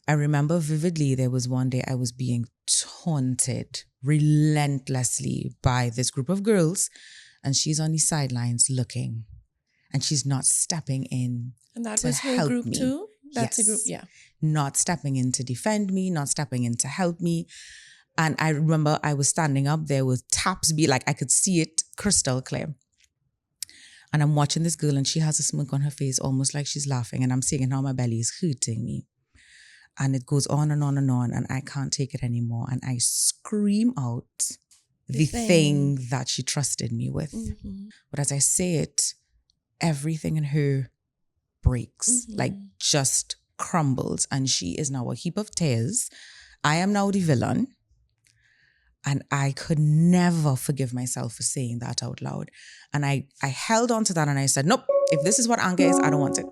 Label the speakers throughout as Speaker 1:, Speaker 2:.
Speaker 1: I remember vividly there was one day I was being taunted relentlessly by this group of girls, and she's on the sidelines looking, and she's not stepping in
Speaker 2: And that
Speaker 1: to
Speaker 2: was her
Speaker 1: help
Speaker 2: group
Speaker 1: me.
Speaker 2: too? That's
Speaker 1: Yes.
Speaker 2: a group, yeah.
Speaker 1: Not stepping in to defend me, not stepping in to help me. And I remember I was standing up there with taps I could see it crystal clear. And I'm watching this girl and she has a smirk on her face, almost like she's laughing. And I'm seeing how my belly is hurting me. And it goes on and on and on. And I can't take it anymore. And I scream out the thing that she trusted me with.
Speaker 2: Mm-hmm.
Speaker 1: But as I say it, everything in her breaks, just crumbles. And she is now a heap of tears. I am now the villain. And I could never forgive myself for saying that out loud. And I held on to that and I said, nope, if this is what anger is, I don't want it.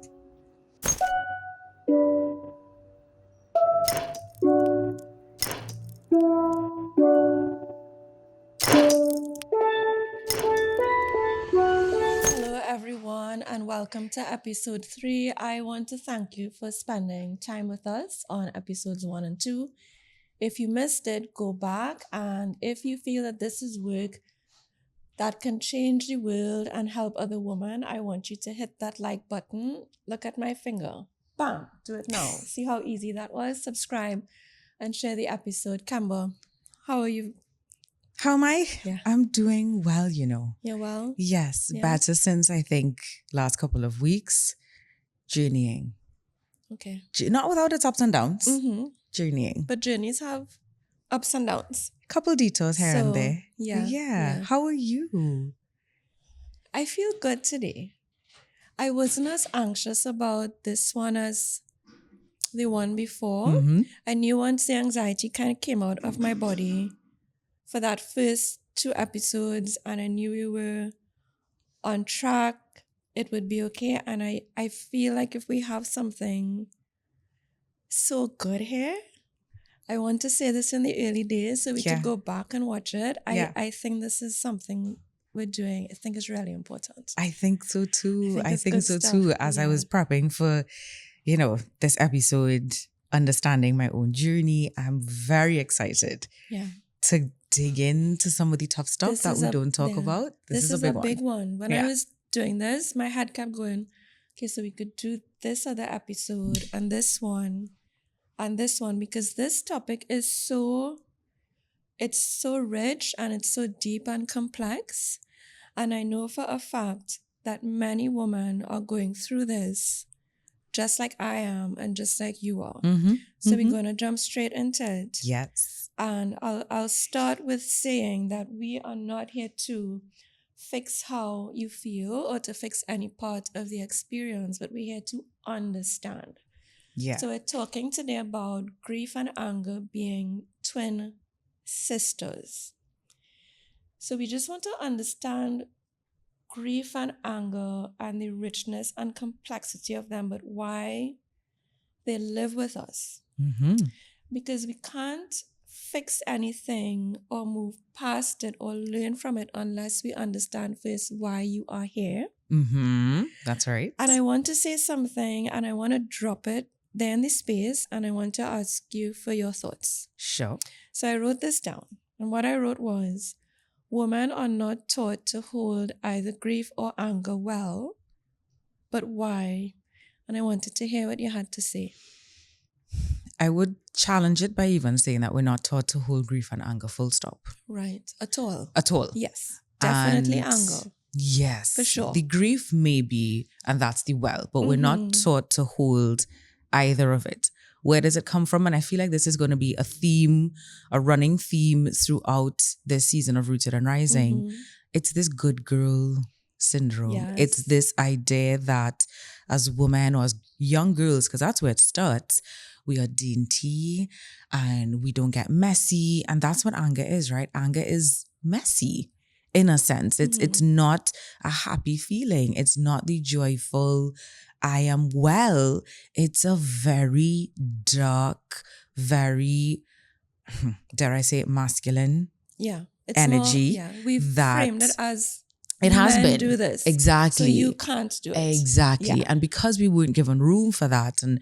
Speaker 2: Hello, everyone, and welcome to episode 3. I want to thank you for spending time with us on episodes 1 and 2. If you missed it, go back. And if you feel that this is work that can change the world and help other women, I want you to hit that like button. Look at my finger. Bam! Do it now. See how easy that was? Subscribe and share the episode. Camber, how are you?
Speaker 1: How am I?
Speaker 2: Yeah.
Speaker 1: I'm doing well,
Speaker 2: You're well?
Speaker 1: Yes,
Speaker 2: Yeah.
Speaker 1: better since I think last couple of weeks. Journeying.
Speaker 2: Okay.
Speaker 1: Not without its ups and downs.
Speaker 2: Mm-hmm.
Speaker 1: Journeying.
Speaker 2: But journeys have ups and downs.
Speaker 1: Couple detours here and there.
Speaker 2: Yeah.
Speaker 1: How are you?
Speaker 2: I feel good today. I wasn't as anxious about this one as the one before.
Speaker 1: Mm-hmm.
Speaker 2: I knew once the anxiety kind of came out of my body for that first 2 episodes, and I knew we were on track. It would be okay. And I feel like if we have something so good here, I want to say this in the early days so we could go back and watch it. I think this is something we're doing. I think it's really important.
Speaker 1: I think so too.
Speaker 2: I think
Speaker 1: so too. As I was prepping for, this episode, understanding my own journey, I'm very excited to dig into some of the tough stuff that we don't talk about. This is a big
Speaker 2: one. When I was doing this, my head kept going, okay, so we could do this other episode and this one, because this topic is so rich and it's so deep and complex. And I know for a fact that many women are going through this just like I am and just like you are.
Speaker 1: Mm-hmm.
Speaker 2: So we're going to jump straight into it.
Speaker 1: Yes.
Speaker 2: And I'll start with saying that we are not here to fix how you feel or to fix any part of the experience, but we're here to understand.
Speaker 1: Yeah.
Speaker 2: So we're talking today about grief and anger being twin sisters. So we just want to understand grief and anger and the richness and complexity of them, but why they live with us.
Speaker 1: Mm-hmm.
Speaker 2: Because we can't fix anything or move past it or learn from it unless we understand first why you are here.
Speaker 1: Mm-hmm. That's right.
Speaker 2: And I want to say something and I want to drop it there in the space and I want to ask you for your thoughts.
Speaker 1: Sure.
Speaker 2: So I wrote this down, and what I wrote was, women are not taught to hold either grief or anger well, but why? And I wanted to hear what you had to say.
Speaker 1: I would challenge it by even saying that we're not taught to hold grief and anger, full stop.
Speaker 2: Right. At all.
Speaker 1: At all.
Speaker 2: Yes. Definitely
Speaker 1: And
Speaker 2: anger.
Speaker 1: Yes.
Speaker 2: For sure.
Speaker 1: The grief may be, and that's the but we're not taught to hold either of it. Where does it come from? And I feel like this is going to be a theme, a running theme throughout this season of Rooted and Rising.
Speaker 2: Mm-hmm.
Speaker 1: It's this good girl syndrome.
Speaker 2: Yes.
Speaker 1: It's this idea that as women or as young girls, because that's where it starts, we are dainty and we don't get messy. And that's what anger is, right? Anger is messy in a sense. It's not a happy feeling. It's not the joyful, I am well. It's a very dark, very, dare I say it, masculine
Speaker 2: it's
Speaker 1: energy.
Speaker 2: We've framed it as
Speaker 1: it has
Speaker 2: men
Speaker 1: been.
Speaker 2: do this.
Speaker 1: Exactly.
Speaker 2: So you can't do it.
Speaker 1: Exactly.
Speaker 2: Yeah.
Speaker 1: And because we weren't given room for that, and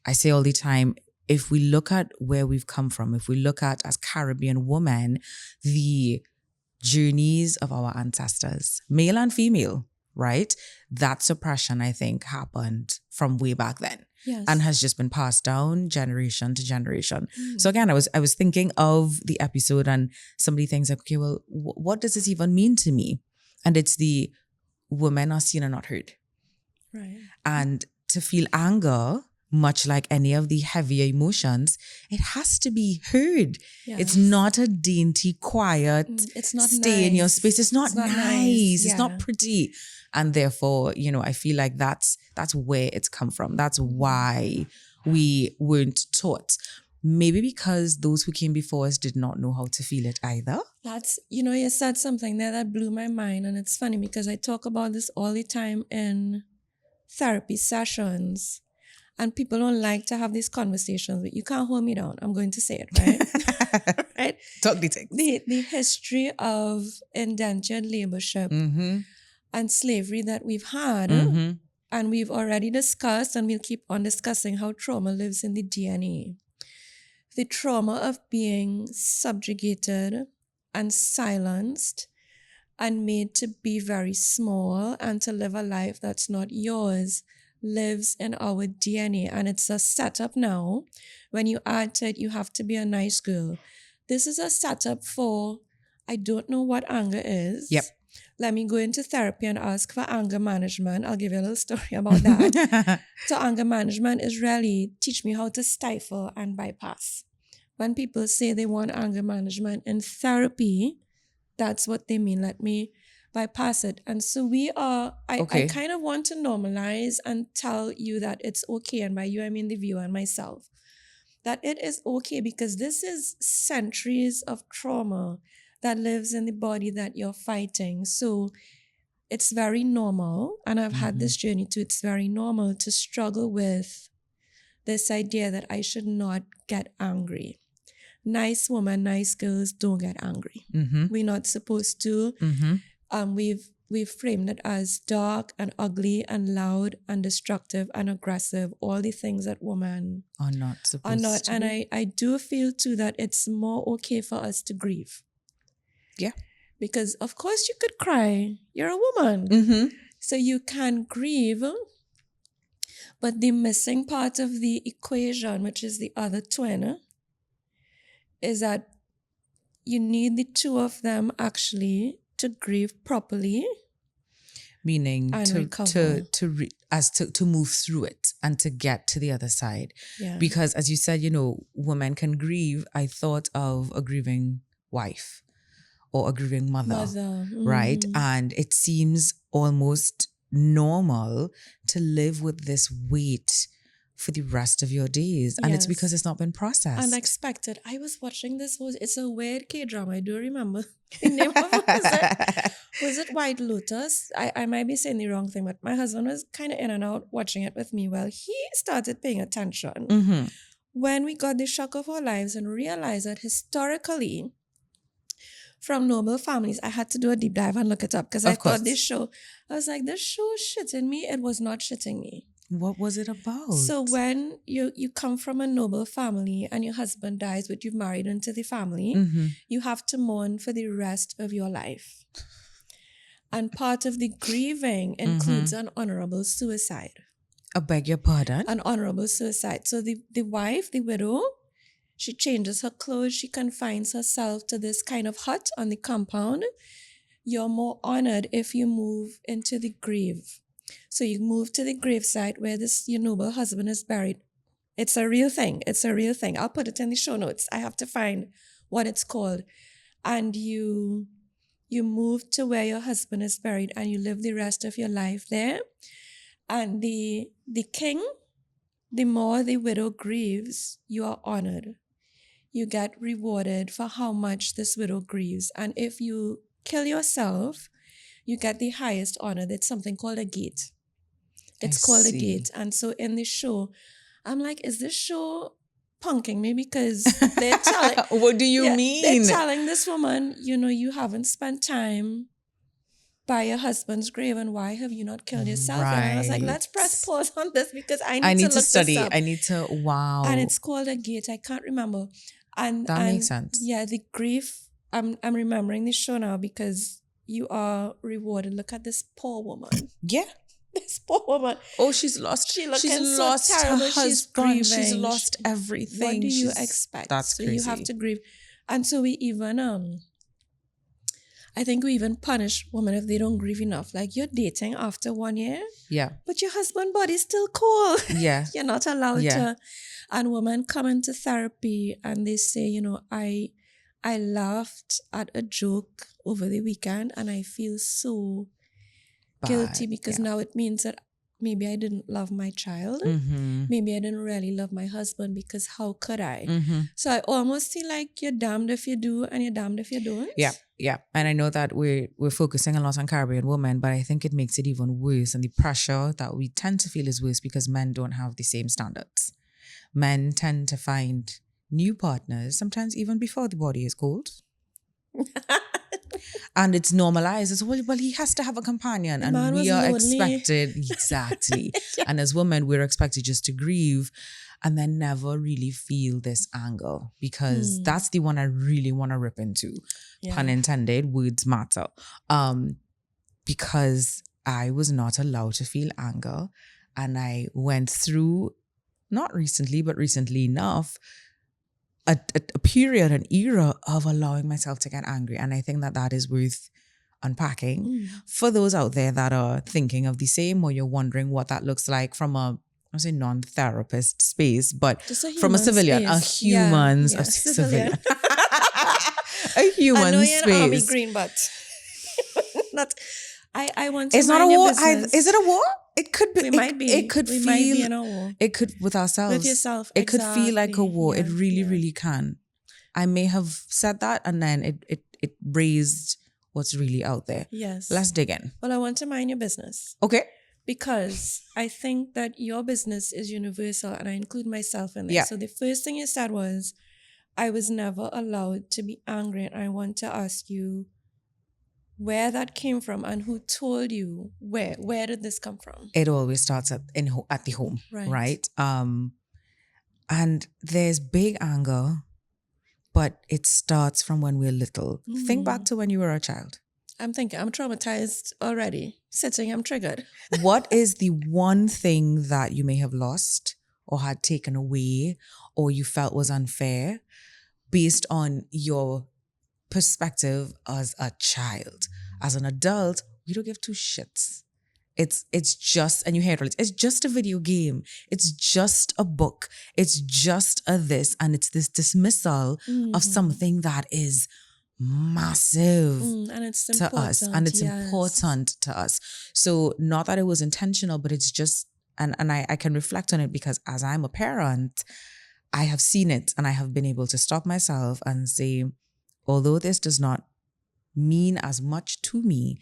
Speaker 1: I say all the time, if we look at where we've come from, if we look at as Caribbean women, the journeys of our ancestors, male and female, right? That suppression, I think, happened from way back then.
Speaker 2: Yes.
Speaker 1: And has just been passed down generation to generation. So again, I was thinking of the episode and somebody thinks, okay, well, what does this even mean to me? And it's the women are seen and not heard.
Speaker 2: Right.
Speaker 1: And to feel anger, much like any of the heavier emotions, it has to be heard.
Speaker 2: Yes.
Speaker 1: It's not a dainty, quiet,
Speaker 2: it's not
Speaker 1: stay
Speaker 2: nice.
Speaker 1: in your space. It's not nice. It's not
Speaker 2: Yeah.
Speaker 1: pretty. And therefore, I feel like that's where it's come from. That's why we weren't taught. Maybe because those who came before us did not know how to feel it either.
Speaker 2: That's, you said something there that blew my mind. And it's funny because I talk about this all the time in therapy sessions. And people don't like to have these conversations, but you can't hold me down. I'm going to say it, right? Right?
Speaker 1: Talk details.
Speaker 2: The history of indentured laborship and slavery that we've had. And we've already discussed, and we'll keep on discussing how trauma lives in the DNA. The trauma of being subjugated and silenced and made to be very small and to live a life that's not yours lives in our DNA. And it's a setup now. When you add to it, you have to be a nice girl. This is a setup for, I don't know what anger is.
Speaker 1: Yep.
Speaker 2: Let me go into therapy and ask for anger management. I'll give you a little story about that. So anger management is really teach me how to stifle and bypass. When people say they want anger management in therapy, that's what they mean. Let me bypass it. And so I kind of want to normalize and tell you that it's okay. And by you, I mean the viewer and myself. That it is okay because this is centuries of trauma that lives in the body that you're fighting. So it's very normal. And I've had this journey too. It's very normal to struggle with this idea that I should not get angry. Nice women, nice girls don't get angry. We're not supposed to. We've framed it as dark and ugly and loud and destructive and aggressive, all the things that women
Speaker 1: are not supposed to.
Speaker 2: And I do feel too that it's more okay for us to grieve.
Speaker 1: Yeah.
Speaker 2: Because of course you could cry. You're a woman. So you can grieve. But the missing part of the equation, which is the other twin, is that you need the two of them actually to grieve properly.
Speaker 1: Meaning
Speaker 2: and
Speaker 1: to move through it and to get to the other side.
Speaker 2: Yeah.
Speaker 1: Because as you said, women can grieve. I thought of a grieving wife or a grieving mother. Right? And it seems almost normal to live with this weight for the rest of your days. And it's because it's not been processed.
Speaker 2: Unexpected. I was watching this. It's a weird K-drama. I do remember the name of it. Was it White Lotus? I might be saying the wrong thing, but my husband was kind of in and out watching it with me. Well, he started paying attention when we got the shock of our lives and realized that historically, from noble families, I had to do a deep dive and look it up because I thought this show is shitting me. It was not shitting me.
Speaker 1: What was it about?
Speaker 2: So when you come from a noble family and your husband dies, but you've married into the family, you have to mourn for the rest of your life. And part of the grieving includes an honorable suicide.
Speaker 1: I beg your pardon?
Speaker 2: An honorable suicide. So the wife, the widow, she changes her clothes. She confines herself to this kind of hut on the compound. You're more honored if you move into the grave. So you move to the gravesite where your noble husband is buried. It's a real thing. It's a real thing. I'll put it in the show notes. I have to find what it's called. And you move to where your husband is buried and you live the rest of your life there. And the king, the more the widow grieves, you are honored. You get rewarded for how much this widow grieves. And if you kill yourself, you get the highest honor. It's something called a gate. It's called a gate. And so in the show, I'm like, is this show punking me? Because they're telling...
Speaker 1: What do you mean?
Speaker 2: They're telling this woman, you haven't spent time by your husband's grave, and why have you not killed yourself? And I was like, let's press
Speaker 1: Right.
Speaker 2: pause on this because I
Speaker 1: I
Speaker 2: need to
Speaker 1: need to
Speaker 2: look this
Speaker 1: study.
Speaker 2: up.
Speaker 1: I need to, wow.
Speaker 2: And it's called a gate. I can't remember. And
Speaker 1: That makes sense.
Speaker 2: Yeah, the grief. I'm remembering this show now because you are rewarded. Look at this poor woman.
Speaker 1: Yeah.
Speaker 2: This poor woman.
Speaker 1: Oh, she's lost.
Speaker 2: She's
Speaker 1: Lost
Speaker 2: so terrible.
Speaker 1: her
Speaker 2: She's
Speaker 1: husband. She's
Speaker 2: grieving.
Speaker 1: lost everything.
Speaker 2: What do you expect?
Speaker 1: That's
Speaker 2: so
Speaker 1: crazy.
Speaker 2: you have to grieve. And so we even I think we even punish women if they don't grieve enough. Like, you're dating after 1 year,
Speaker 1: Yeah.
Speaker 2: but your husband body's still cold.
Speaker 1: Yeah.
Speaker 2: You're not allowed to. And women come into therapy and they say, you know, I laughed at a joke over the weekend and I feel so guilty because now it means that maybe I didn't love my child.
Speaker 1: Mm-hmm.
Speaker 2: Maybe I didn't really love my husband because how could I?
Speaker 1: Mm-hmm.
Speaker 2: So I almost feel like you're damned if you do and you're damned if you don't.
Speaker 1: Yeah. Yeah. And I know that we're focusing a lot on Caribbean women, but I think it makes it even worse. And the pressure that we tend to feel is worse because men don't have the same standards. Men tend to find new partners, sometimes even before the body is cold. And it's normalized. It's, well, he has to have a companion.
Speaker 2: The
Speaker 1: and
Speaker 2: man
Speaker 1: we
Speaker 2: was
Speaker 1: are
Speaker 2: lonely.
Speaker 1: expected, exactly.
Speaker 2: Yeah.
Speaker 1: And as women, we're expected just to grieve and then never really feel this anger because that's the one I really want to rip into.
Speaker 2: Yeah.
Speaker 1: Pun intended, words matter. Because I was not allowed to feel anger. And I went through, not recently, but recently enough, a period, an era of allowing myself to get angry. And I think that is worth unpacking for those out there that are thinking of the same, or you're wondering what that looks like from a, I say non-therapist space, but from a civilian,
Speaker 2: space.
Speaker 1: a human's,
Speaker 2: yeah,
Speaker 1: a civilian. A
Speaker 2: I
Speaker 1: human
Speaker 2: know you're
Speaker 1: space.
Speaker 2: an army green, but not. I want to.
Speaker 1: It's not a
Speaker 2: mind your
Speaker 1: war.
Speaker 2: business.
Speaker 1: Is it a war? It could be.
Speaker 2: We might be.
Speaker 1: It could
Speaker 2: we
Speaker 1: feel.
Speaker 2: might be in a war.
Speaker 1: It could with ourselves.
Speaker 2: With yourself.
Speaker 1: It could feel like a war. It really,
Speaker 2: yeah.
Speaker 1: really can. I may have said that, and then it raised what's really out there.
Speaker 2: Yes.
Speaker 1: Let's dig in.
Speaker 2: Well, I want to mind your business.
Speaker 1: Okay.
Speaker 2: Because I think that your business is universal, and I include myself in this.
Speaker 1: Yeah.
Speaker 2: So the first thing you said was, I was never allowed to be angry, and I want to ask you where that came from and who told you where did this come from?
Speaker 1: It always starts at the home, right? And there's big anger, but it starts from when we're little. Think back to when you were a child.
Speaker 2: I'm thinking, I'm traumatized already. Sitting, I'm triggered.
Speaker 1: What is the one thing that you may have lost or had taken away or you felt was unfair based on your perspective as a child? As an adult, we don't give two shits. It's just, and you hear it, it's just a video game. It's just a book. It's just a this, and it's this dismissal of something that is massive
Speaker 2: and it's
Speaker 1: to us, and it's important to us. So not that it was intentional, but it's just, and I can reflect on it because as I'm a parent, I have seen it and I have been able to stop myself and say, although this does not mean as much to me,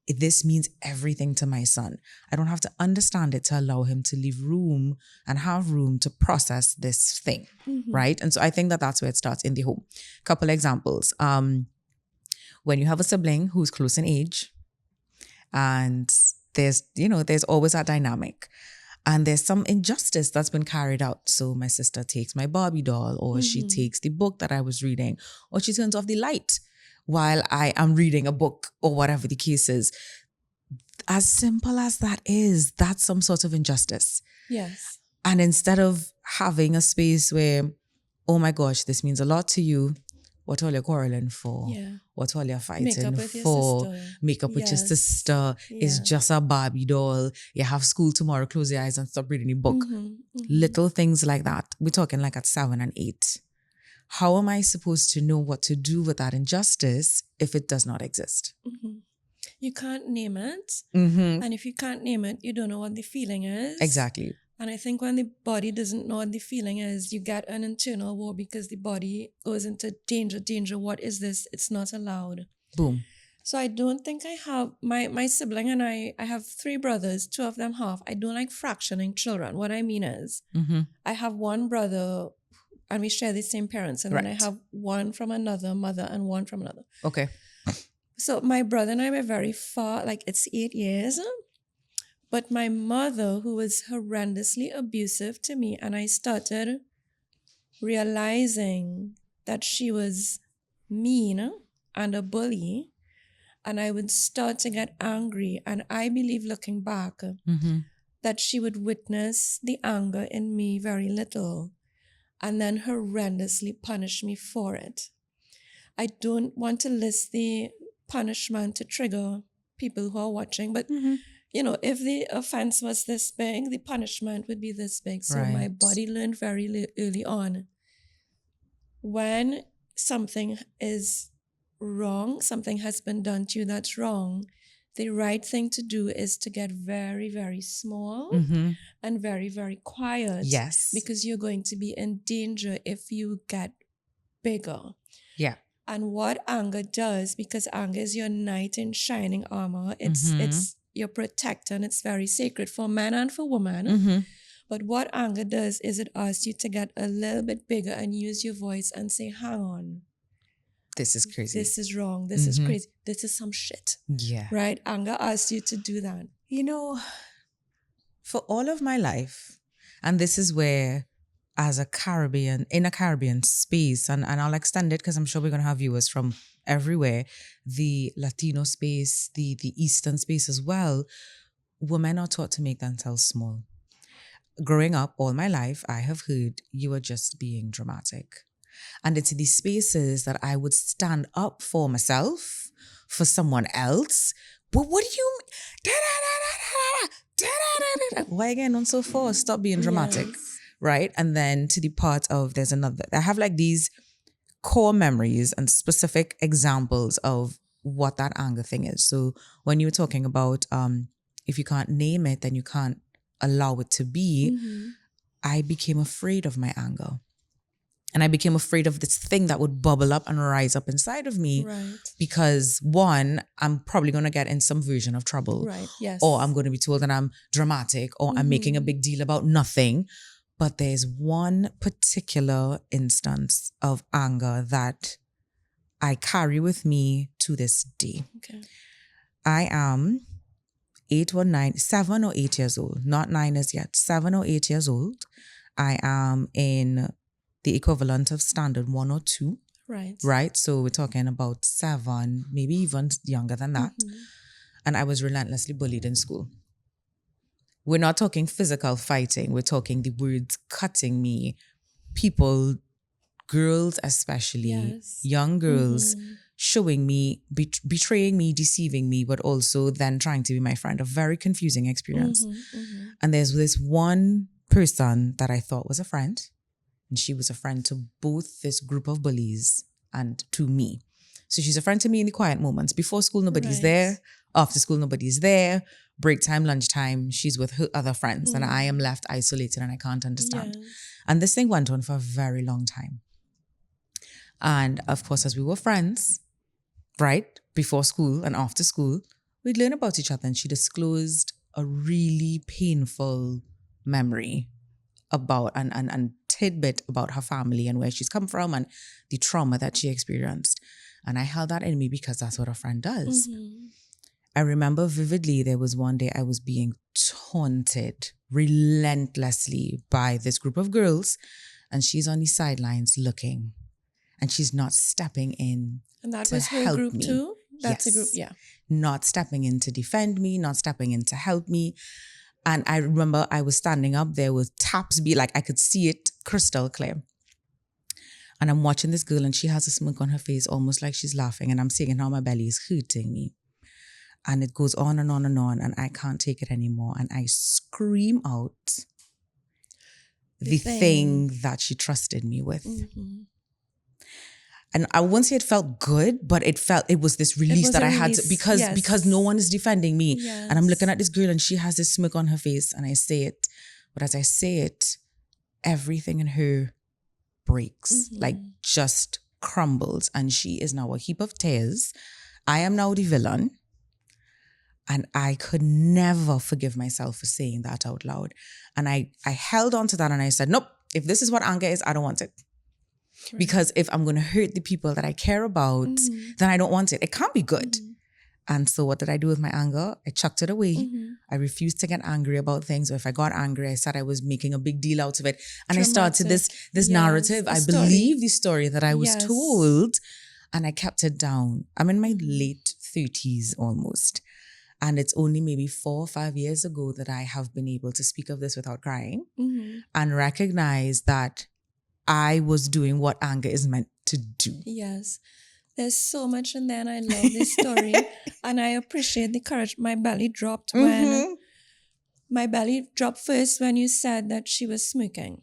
Speaker 1: this means everything to my son. I don't have to understand it to allow him to leave room and have room to process this thing, right? And so I think that that's where it starts, in the home. Couple examples. When you have a sibling who's close in age, and there's always that dynamic, and there's some injustice that's been carried out. So my sister takes my Barbie doll, or she takes the book that I was reading, or she turns off the light while I am reading a book, or whatever the case is. As simple as that is, that's some sort of injustice.
Speaker 2: Yes.
Speaker 1: And instead of having a space where, oh my gosh, this means a lot to you, what all you're quarreling for?
Speaker 2: Yeah.
Speaker 1: What all you're fighting
Speaker 2: Make up with
Speaker 1: for?
Speaker 2: your sister.
Speaker 1: Make up with your
Speaker 2: Yes.
Speaker 1: sister. It's
Speaker 2: Yeah.
Speaker 1: just a Barbie doll. You have school tomorrow, close your eyes and stop reading the book. Little things like that. We're talking like at 7 and 8. How am I supposed to know what to do with that injustice if it does not exist?
Speaker 2: You can't name it.
Speaker 1: Mm-hmm.
Speaker 2: And if you can't name it, you don't know what the feeling is.
Speaker 1: Exactly.
Speaker 2: And I think when the body doesn't know what the feeling is, you get an internal war because the body goes into danger. What is this? It's not allowed.
Speaker 1: Boom.
Speaker 2: So I don't think I have, my sibling and I have 3 brothers, 2 of them half. I don't like fractioning children. What I mean is, I have one brother and we share the same parents. And then I
Speaker 1: Right.
Speaker 2: have one from another mother and one from another.
Speaker 1: Okay.
Speaker 2: So my brother and I were very far, like it's 8 years. But my mother, who was horrendously abusive to me, and I started realizing that she was mean and a bully, and I would start to get angry. And I believe, looking back, that she would witness the anger in me very little and then horrendously punish me for it. I don't want to list the punishment to trigger people who are watching, but you know, if the offense was this big, the punishment would be this big. So my
Speaker 1: Right.
Speaker 2: body learned very early on, when something is wrong, something has been done to you that's wrong, the right thing to do is to get very, very small and very, very quiet.
Speaker 1: Yes.
Speaker 2: Because you're going to be in danger if you get bigger.
Speaker 1: Yeah.
Speaker 2: And what anger does, because anger is your knight in shining armor, it's your protector, and it's very sacred for man and for woman. But what anger does is it asks you to get a little bit bigger and use your voice and say, hang on,
Speaker 1: This is crazy.
Speaker 2: this is wrong, this is crazy, this is some shit.
Speaker 1: Yeah.
Speaker 2: Right? Anger asks you to do that.
Speaker 1: You know, for all of my life, and this is where, as a Caribbean, in a Caribbean space, and I'll extend it because I'm sure we're going to have viewers from everywhere, the Latino space, the Eastern space as well, women are taught to make themselves small. Growing up all my life, I have heard you are just being dramatic. And it's these spaces that I would stand up for myself, for someone else. But what do you... Why again on so forth? Stop being dramatic.
Speaker 2: Yes.
Speaker 1: Right? And then to the part of, there's another... I have like these core memories and specific examples of what that anger thing is. So when you were talking about if you can't name it, then you can't allow it to be, I became afraid of my anger. And I became afraid of this thing that would bubble up and rise up inside of me.
Speaker 2: Right.
Speaker 1: Because one, I'm probably going to get in some version of trouble.
Speaker 2: Right. Yes.
Speaker 1: Or I'm going to be told that I'm dramatic, or I'm making a big deal about nothing. But there's one particular instance of anger that I carry with me to this day.
Speaker 2: Okay.
Speaker 1: I am 7 or 8 years old, not 9 as yet, 7 or 8 years old. I am in the equivalent of standard 1 or 2.
Speaker 2: Right.
Speaker 1: Right? So we're talking about 7, maybe even younger than that. And I was relentlessly bullied in school. We're not talking physical fighting. We're talking the words cutting me. People, girls especially, young girls, showing me, betraying me, deceiving me, but also then trying to be my friend. A very confusing experience. And there's this one person that I thought was a friend. And she was a friend to both this group of bullies and to me. So she's a friend to me in the quiet moments. Before school, nobody's there. After school, nobody's there. Break time, lunchtime, she's with her other friends. And I am left isolated and I can't understand. And this thing went on for a very long time. And of course, as we were friends, right, before school and after school, we'd learn about each other. And she disclosed a really painful memory about and tidbit about her family and where she's come from and the trauma that she experienced. And I held that in me because that's what a friend does. I remember vividly there was one day I was being taunted relentlessly by this group of girls, and she's on the sidelines looking, and she's not stepping in.
Speaker 2: And that
Speaker 1: to
Speaker 2: was her
Speaker 1: help
Speaker 2: group
Speaker 1: me.
Speaker 2: too? That's
Speaker 1: Yes.
Speaker 2: a group, yeah.
Speaker 1: Not stepping in to defend me, not stepping in to help me. And I remember I was standing up there with taps be like, I could see it crystal clear. And I'm watching this girl and she has a smirk on her face, almost like she's laughing. And I'm seeing how my belly is hurting me. And it goes on and on and on. And I can't take it anymore. And I scream out the thing that she trusted me with. And I won't say it felt good, but it was this release that I had to, because no one is defending me. And I'm looking at this girl and she has this smirk on her face and I say it. But as I say it, everything in her breaks, like just crumbles. And she is now a heap of tears. I am now the villain. And I could never forgive myself for saying that out loud. And I held on to that and I said, nope, if this is what anger is, I don't want it. Right. Because if I'm going to hurt the people that I care about, then I don't want it. It can't be good. And so what did I do with my anger? I chucked it away.
Speaker 2: Mm-hmm.
Speaker 1: I refused to get angry about things. Or if I got angry, I said I was making a big deal out of it. And I started this
Speaker 2: Yes,
Speaker 1: narrative.
Speaker 2: a
Speaker 1: I
Speaker 2: story.
Speaker 1: believe the story that I was
Speaker 2: Yes.
Speaker 1: told, and I kept it down. I'm in my
Speaker 2: Mhm.
Speaker 1: late 30s almost. And it's only maybe 4 or 5 years ago that I have been able to speak of this without crying
Speaker 2: Mm-hmm.
Speaker 1: and recognize that I was doing what anger is meant to do.
Speaker 2: Yes. There's so much in there, and I love this story. And I appreciate the courage. My belly dropped
Speaker 1: Mhm.
Speaker 2: my belly dropped first when you said that she was smirking.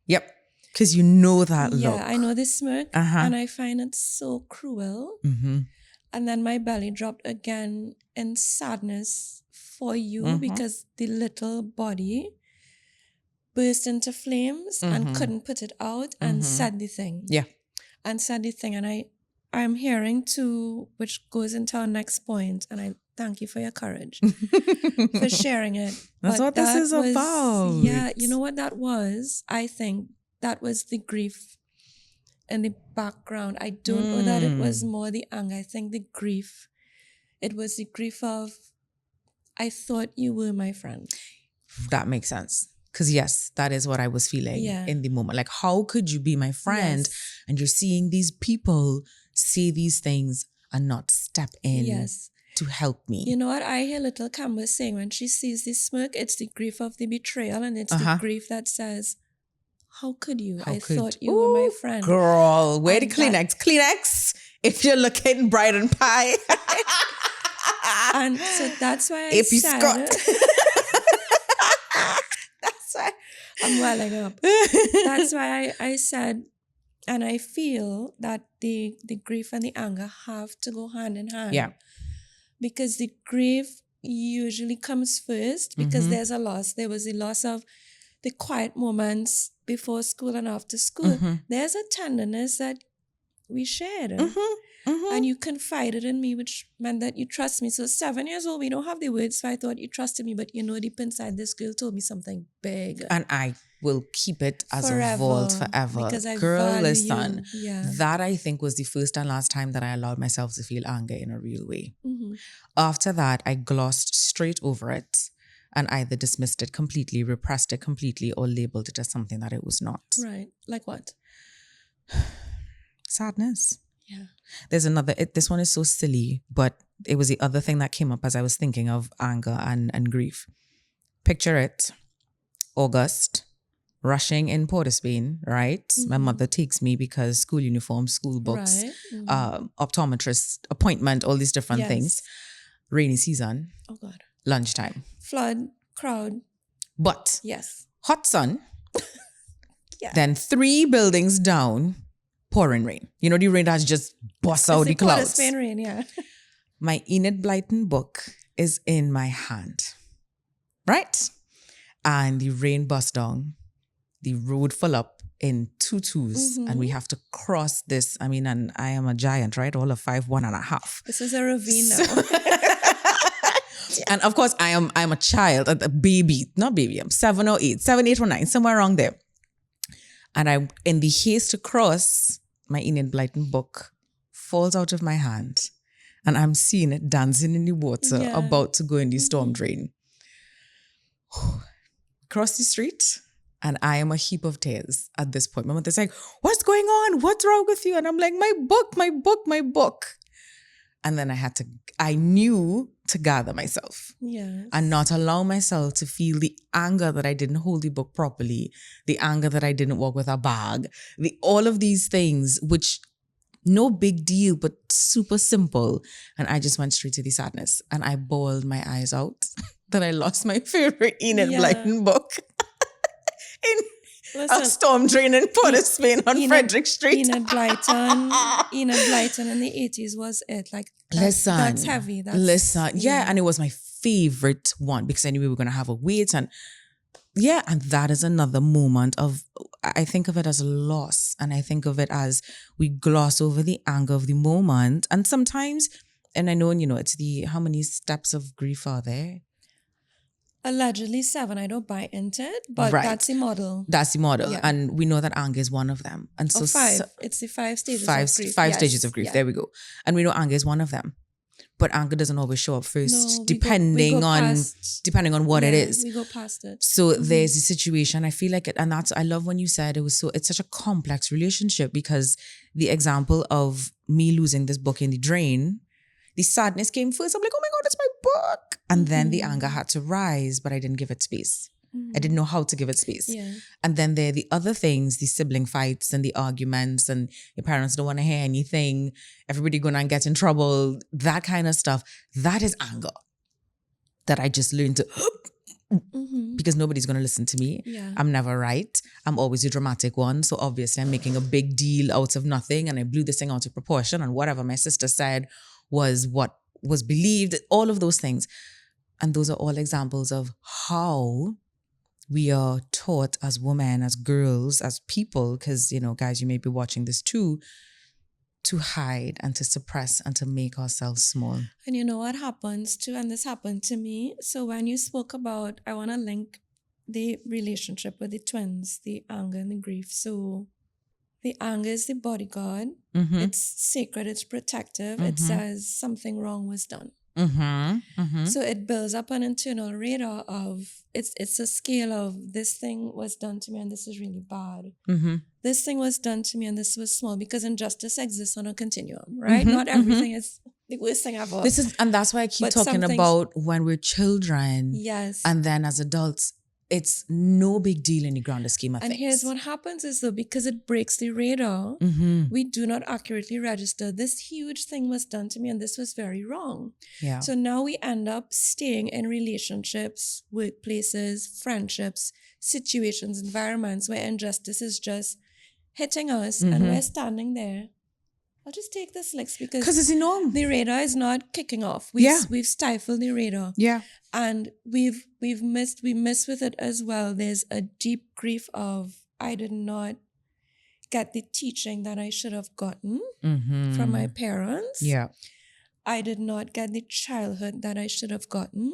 Speaker 1: Yep. Because you know that
Speaker 2: Yeah,
Speaker 1: look.
Speaker 2: I know the smirk,
Speaker 1: Uh-huh.
Speaker 2: and I find it so cruel.
Speaker 1: Mm-hmm.
Speaker 2: And then my belly dropped again in sadness for you
Speaker 1: Mhm.
Speaker 2: because the little body burst into flames and
Speaker 1: Mhm.
Speaker 2: couldn't put it out and
Speaker 1: Mhm.
Speaker 2: said the thing.
Speaker 1: Yeah.
Speaker 2: And said the thing. And I'm hearing too, which goes into our next point. And I thank you for your courage for sharing it.
Speaker 1: That's
Speaker 2: But
Speaker 1: what this
Speaker 2: that
Speaker 1: is
Speaker 2: was,
Speaker 1: about.
Speaker 2: Yeah, you know what that was? I think that was the grief in the background. I don't know that it was more the anger. I think the grief. It was the grief of, I thought you were my friend.
Speaker 1: That makes sense. Because yes, that is what I was feeling
Speaker 2: Yeah.
Speaker 1: in the moment. Like, how could you be my friend
Speaker 2: Yes.
Speaker 1: and you're seeing these people say these things and not step in
Speaker 2: Yes.
Speaker 1: to help me?
Speaker 2: You know what I hear little Camber saying when she sees this smirk? It's the grief of the betrayal, and it's
Speaker 1: Uh-huh.
Speaker 2: the grief that says, how could you?
Speaker 1: How
Speaker 2: I
Speaker 1: could-
Speaker 2: thought you were my
Speaker 1: Ooh,
Speaker 2: friend.
Speaker 1: Girl, where the
Speaker 2: And
Speaker 1: Kleenex? Kleenex, if you're looking bright and pie.
Speaker 2: And so that's why I
Speaker 1: If you
Speaker 2: said,
Speaker 1: Scott.
Speaker 2: that's why I'm welling up. That's why I said, and I feel that the grief and the anger have to go hand in hand.
Speaker 1: Yeah.
Speaker 2: Because the grief usually comes first because
Speaker 1: Mhm.
Speaker 2: there's a loss. There was a loss of the quiet moments before school and after school.
Speaker 1: Mhm.
Speaker 2: There's a tenderness that we shared.
Speaker 1: Mhm. Mhm.
Speaker 2: And you confided in me, which meant that you trust me. So 7 years old, we don't have the words, so I thought you trusted me. But you know, deep inside, this girl told me something big.
Speaker 1: And I will keep it as a
Speaker 2: Forever,
Speaker 1: vault forever.
Speaker 2: because I
Speaker 1: Girl,
Speaker 2: value
Speaker 1: listen.
Speaker 2: you. Yeah.
Speaker 1: That I think was the first and last time that I allowed myself to feel anger in a real way.
Speaker 2: Mhm.
Speaker 1: After that, I glossed straight over it and either dismissed it completely, repressed it completely, or labeled it as something that it was not.
Speaker 2: Right. Like what?
Speaker 1: Sadness.
Speaker 2: Yeah.
Speaker 1: There's another, this one is so silly, but it was the other thing that came up as I was thinking of anger and grief. Picture it, August, rushing in Port of Spain, right? My
Speaker 2: Mhm.
Speaker 1: mother takes me because school uniform, school books,
Speaker 2: Right. Mhm.
Speaker 1: optometrist appointment, all these different
Speaker 2: Yes.
Speaker 1: things. Rainy season,
Speaker 2: Oh, God.
Speaker 1: lunchtime.
Speaker 2: Flood, crowd.
Speaker 1: But
Speaker 2: Yes.
Speaker 1: hot sun,
Speaker 2: Yeah.
Speaker 1: then 3 buildings down, pouring rain. You know, the rain that's just bust out the
Speaker 2: It's the Port of
Speaker 1: clouds.
Speaker 2: Spain rain, yeah.
Speaker 1: My Enid Blyton book is in my hand, right? And the rain bust down, the road full up in tutus, and we have to cross this. I mean, and I am a giant, right? All of 5'1.5".
Speaker 2: This is a ravine now.
Speaker 1: And of course, I am a child, a baby, not baby. I'm 7 or 8, 7, 8 or 9, somewhere around there. And I, in the haste to cross, my Enid Blyton book falls out of my hand, and I'm seeing it dancing in the water,
Speaker 2: Yeah.
Speaker 1: about to go in the storm drain. Cross the street, and I am a heap of tears at this point. My mother's like, "What's going on? What's wrong with you?" And I'm like, "My book, my book, my book." And then I knew to gather myself
Speaker 2: Yes.
Speaker 1: and not allow myself to feel the anger that I didn't hold the book properly, the anger that I didn't walk with a bag, all of these things, which no big deal, but super simple. And I just went straight to the sadness, and I bawled my eyes out that I lost my favorite Enid
Speaker 2: Yeah.
Speaker 1: Blyton book in a
Speaker 2: Listen,
Speaker 1: storm drain in Port of Spain on
Speaker 2: Enid-
Speaker 1: Frederick Street.
Speaker 2: Enid Blyton in the 80s was it. Like,
Speaker 1: Listen,
Speaker 2: that's heavy.
Speaker 1: Yeah. And it was my favorite one because I knew we were going to have a wait. And yeah, and that is another moment of, I think of it as a loss. And I think of it as we gloss over the anger of the moment. And sometimes, and I know, it's how many steps of grief are there?
Speaker 2: Allegedly 7. I don't buy into it, but
Speaker 1: Right.
Speaker 2: that's the model.
Speaker 1: That's the model.
Speaker 2: Yeah.
Speaker 1: And we know that anger is one of them. And so
Speaker 2: Or 5. It's the 5 stages
Speaker 1: five
Speaker 2: of grief.
Speaker 1: five
Speaker 2: Yes.
Speaker 1: stages of grief.
Speaker 2: Yeah.
Speaker 1: There we go. And we know anger is one of them. but anger doesn't always show up first,
Speaker 2: No, we
Speaker 1: depending
Speaker 2: go
Speaker 1: on
Speaker 2: past,
Speaker 1: what it is.
Speaker 2: we go past it.
Speaker 1: So there's a situation, I feel like it, and that's, I love when you said it's such a complex relationship, because the example of me losing this book in the drain, the sadness came first. I'm like, oh my God, it's my book. And then the anger had to rise, but I didn't give it space. I didn't know how to give it space.
Speaker 2: Yeah.
Speaker 1: And then there are the other things, the sibling fights and the arguments, and your parents don't want to hear anything, everybody going and get in trouble, that kind of stuff. That is anger that I just learned to, because nobody's going to listen to me.
Speaker 2: Yeah.
Speaker 1: I'm never right. I'm always the dramatic one. So obviously I'm making a big deal out of nothing, and I blew this thing out of proportion, and whatever my sister said was what was believed, all of those things. And those are all examples of how we are taught as women, as girls, as people, because, you know, guys, you may be watching this too, to hide and to suppress and to make ourselves small.
Speaker 2: And you know what happens too, and this happened to me. So when you spoke about, I want to link the relationship with the twins, the anger and the grief. So the anger is the bodyguard. It's sacred, it's protective. It says something wrong was done. So it builds up an internal radar of, it's a scale of, this thing was done to me and this is really bad. This thing was done to me and this was small, because injustice exists on a continuum, right? Not everything is the worst thing ever.
Speaker 1: And that's why I keep talking about when we're children.
Speaker 2: Yes.
Speaker 1: And then as adults, it's no big deal in the grander scheme of
Speaker 2: and
Speaker 1: things.
Speaker 2: here's what happens is, though, because it breaks the radar, we do not accurately register, this huge thing was done to me and this was very wrong.
Speaker 1: Yeah.
Speaker 2: So now we end up staying in relationships, workplaces, friendships, situations, environments where injustice is just hitting us and we're standing there. I'll just take this licks because
Speaker 1: it's enormous.
Speaker 2: The radar is not kicking off. We've stifled the radar.
Speaker 1: Yeah.
Speaker 2: And we miss with it as well. There's a deep grief of, I did not get the teaching that I should have gotten from my parents.
Speaker 1: Yeah.
Speaker 2: I did not get the childhood that I should have gotten.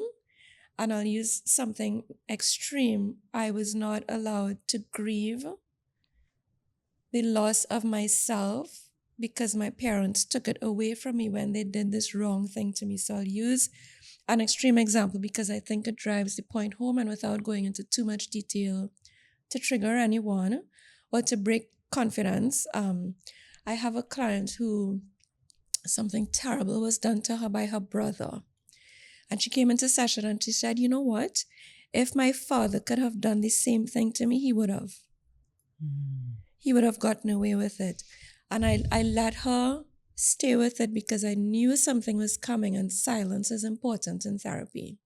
Speaker 2: And I'll use something extreme. I was not allowed to grieve the loss of myself because my parents took it away from me when they did this wrong thing to me. So I'll use an extreme example because I think it drives the point home, and without going into too much detail to trigger anyone or to break confidence. I have a client who something terrible was done to her by her brother. And she came into session and she said, you know what? If my father could have done the same thing to me, he would have. He would have gotten away with it. And I let her stay with it because I knew something was coming, and silence is important in therapy.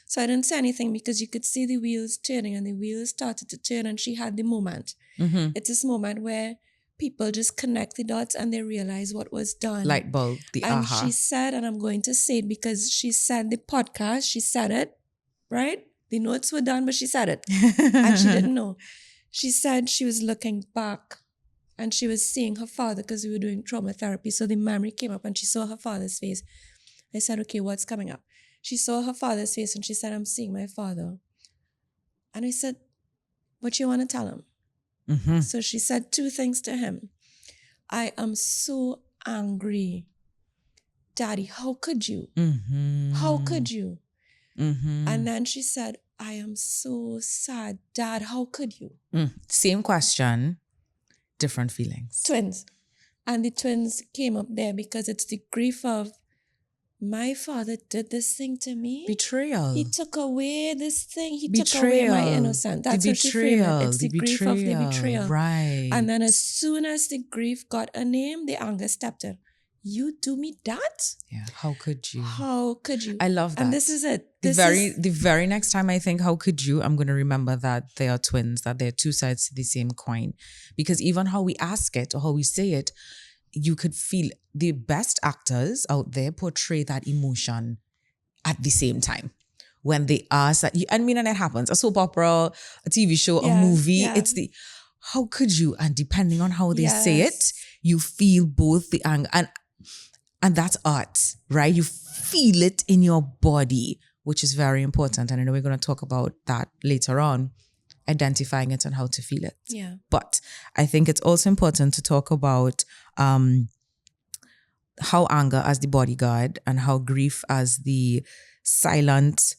Speaker 2: So I didn't say anything because you could see the wheels turning, and the wheels started to turn, and she had the moment. It's this moment where people just connect the dots and they realize what was done.
Speaker 1: Light bulb, the
Speaker 2: and
Speaker 1: aha.
Speaker 2: she said, and I'm going to say it because she said the podcast, she said it, right? The notes were done, but she said it. And she didn't know. She said she was looking back and she was seeing her father because we were doing trauma therapy. So the memory came up and she saw her father's face. I said, okay, what's coming up? She saw her father's face and she said, I'm seeing my father. And I said, what you want to tell him? So she said two things to him. I am so angry. Daddy, how could you? How could you? And then she said, I am so sad. Dad, how could you?
Speaker 1: Same question, different feelings.
Speaker 2: Twins. And the twins came up there because it's the grief of, my father did this thing to me.
Speaker 1: Betrayal.
Speaker 2: He took away this thing. He took away my innocence. That's what she framed it. It's the grief of the betrayal.
Speaker 1: Right.
Speaker 2: And then as soon as the grief got a name, the anger stepped in. You do me that?
Speaker 1: Yeah. How could you?
Speaker 2: How could you?
Speaker 1: I love that.
Speaker 2: And this is it.
Speaker 1: The very next time I think, how could you? I'm going to remember that they are twins, that they're two sides to the same coin. Because even how we ask it or how we say it, you could feel the best actors out there portray that emotion at the same time. When they ask that, and it happens, a soap opera, a TV show, a movie, it's the, how could you? And depending on how they say it, you feel both the anger and that's art, right? You feel it in your body, which is very important. And I know we're going to talk about that later on, identifying it and how to feel it.
Speaker 2: Yeah.
Speaker 1: But I think it's also important to talk about how anger as the bodyguard and how grief as the silent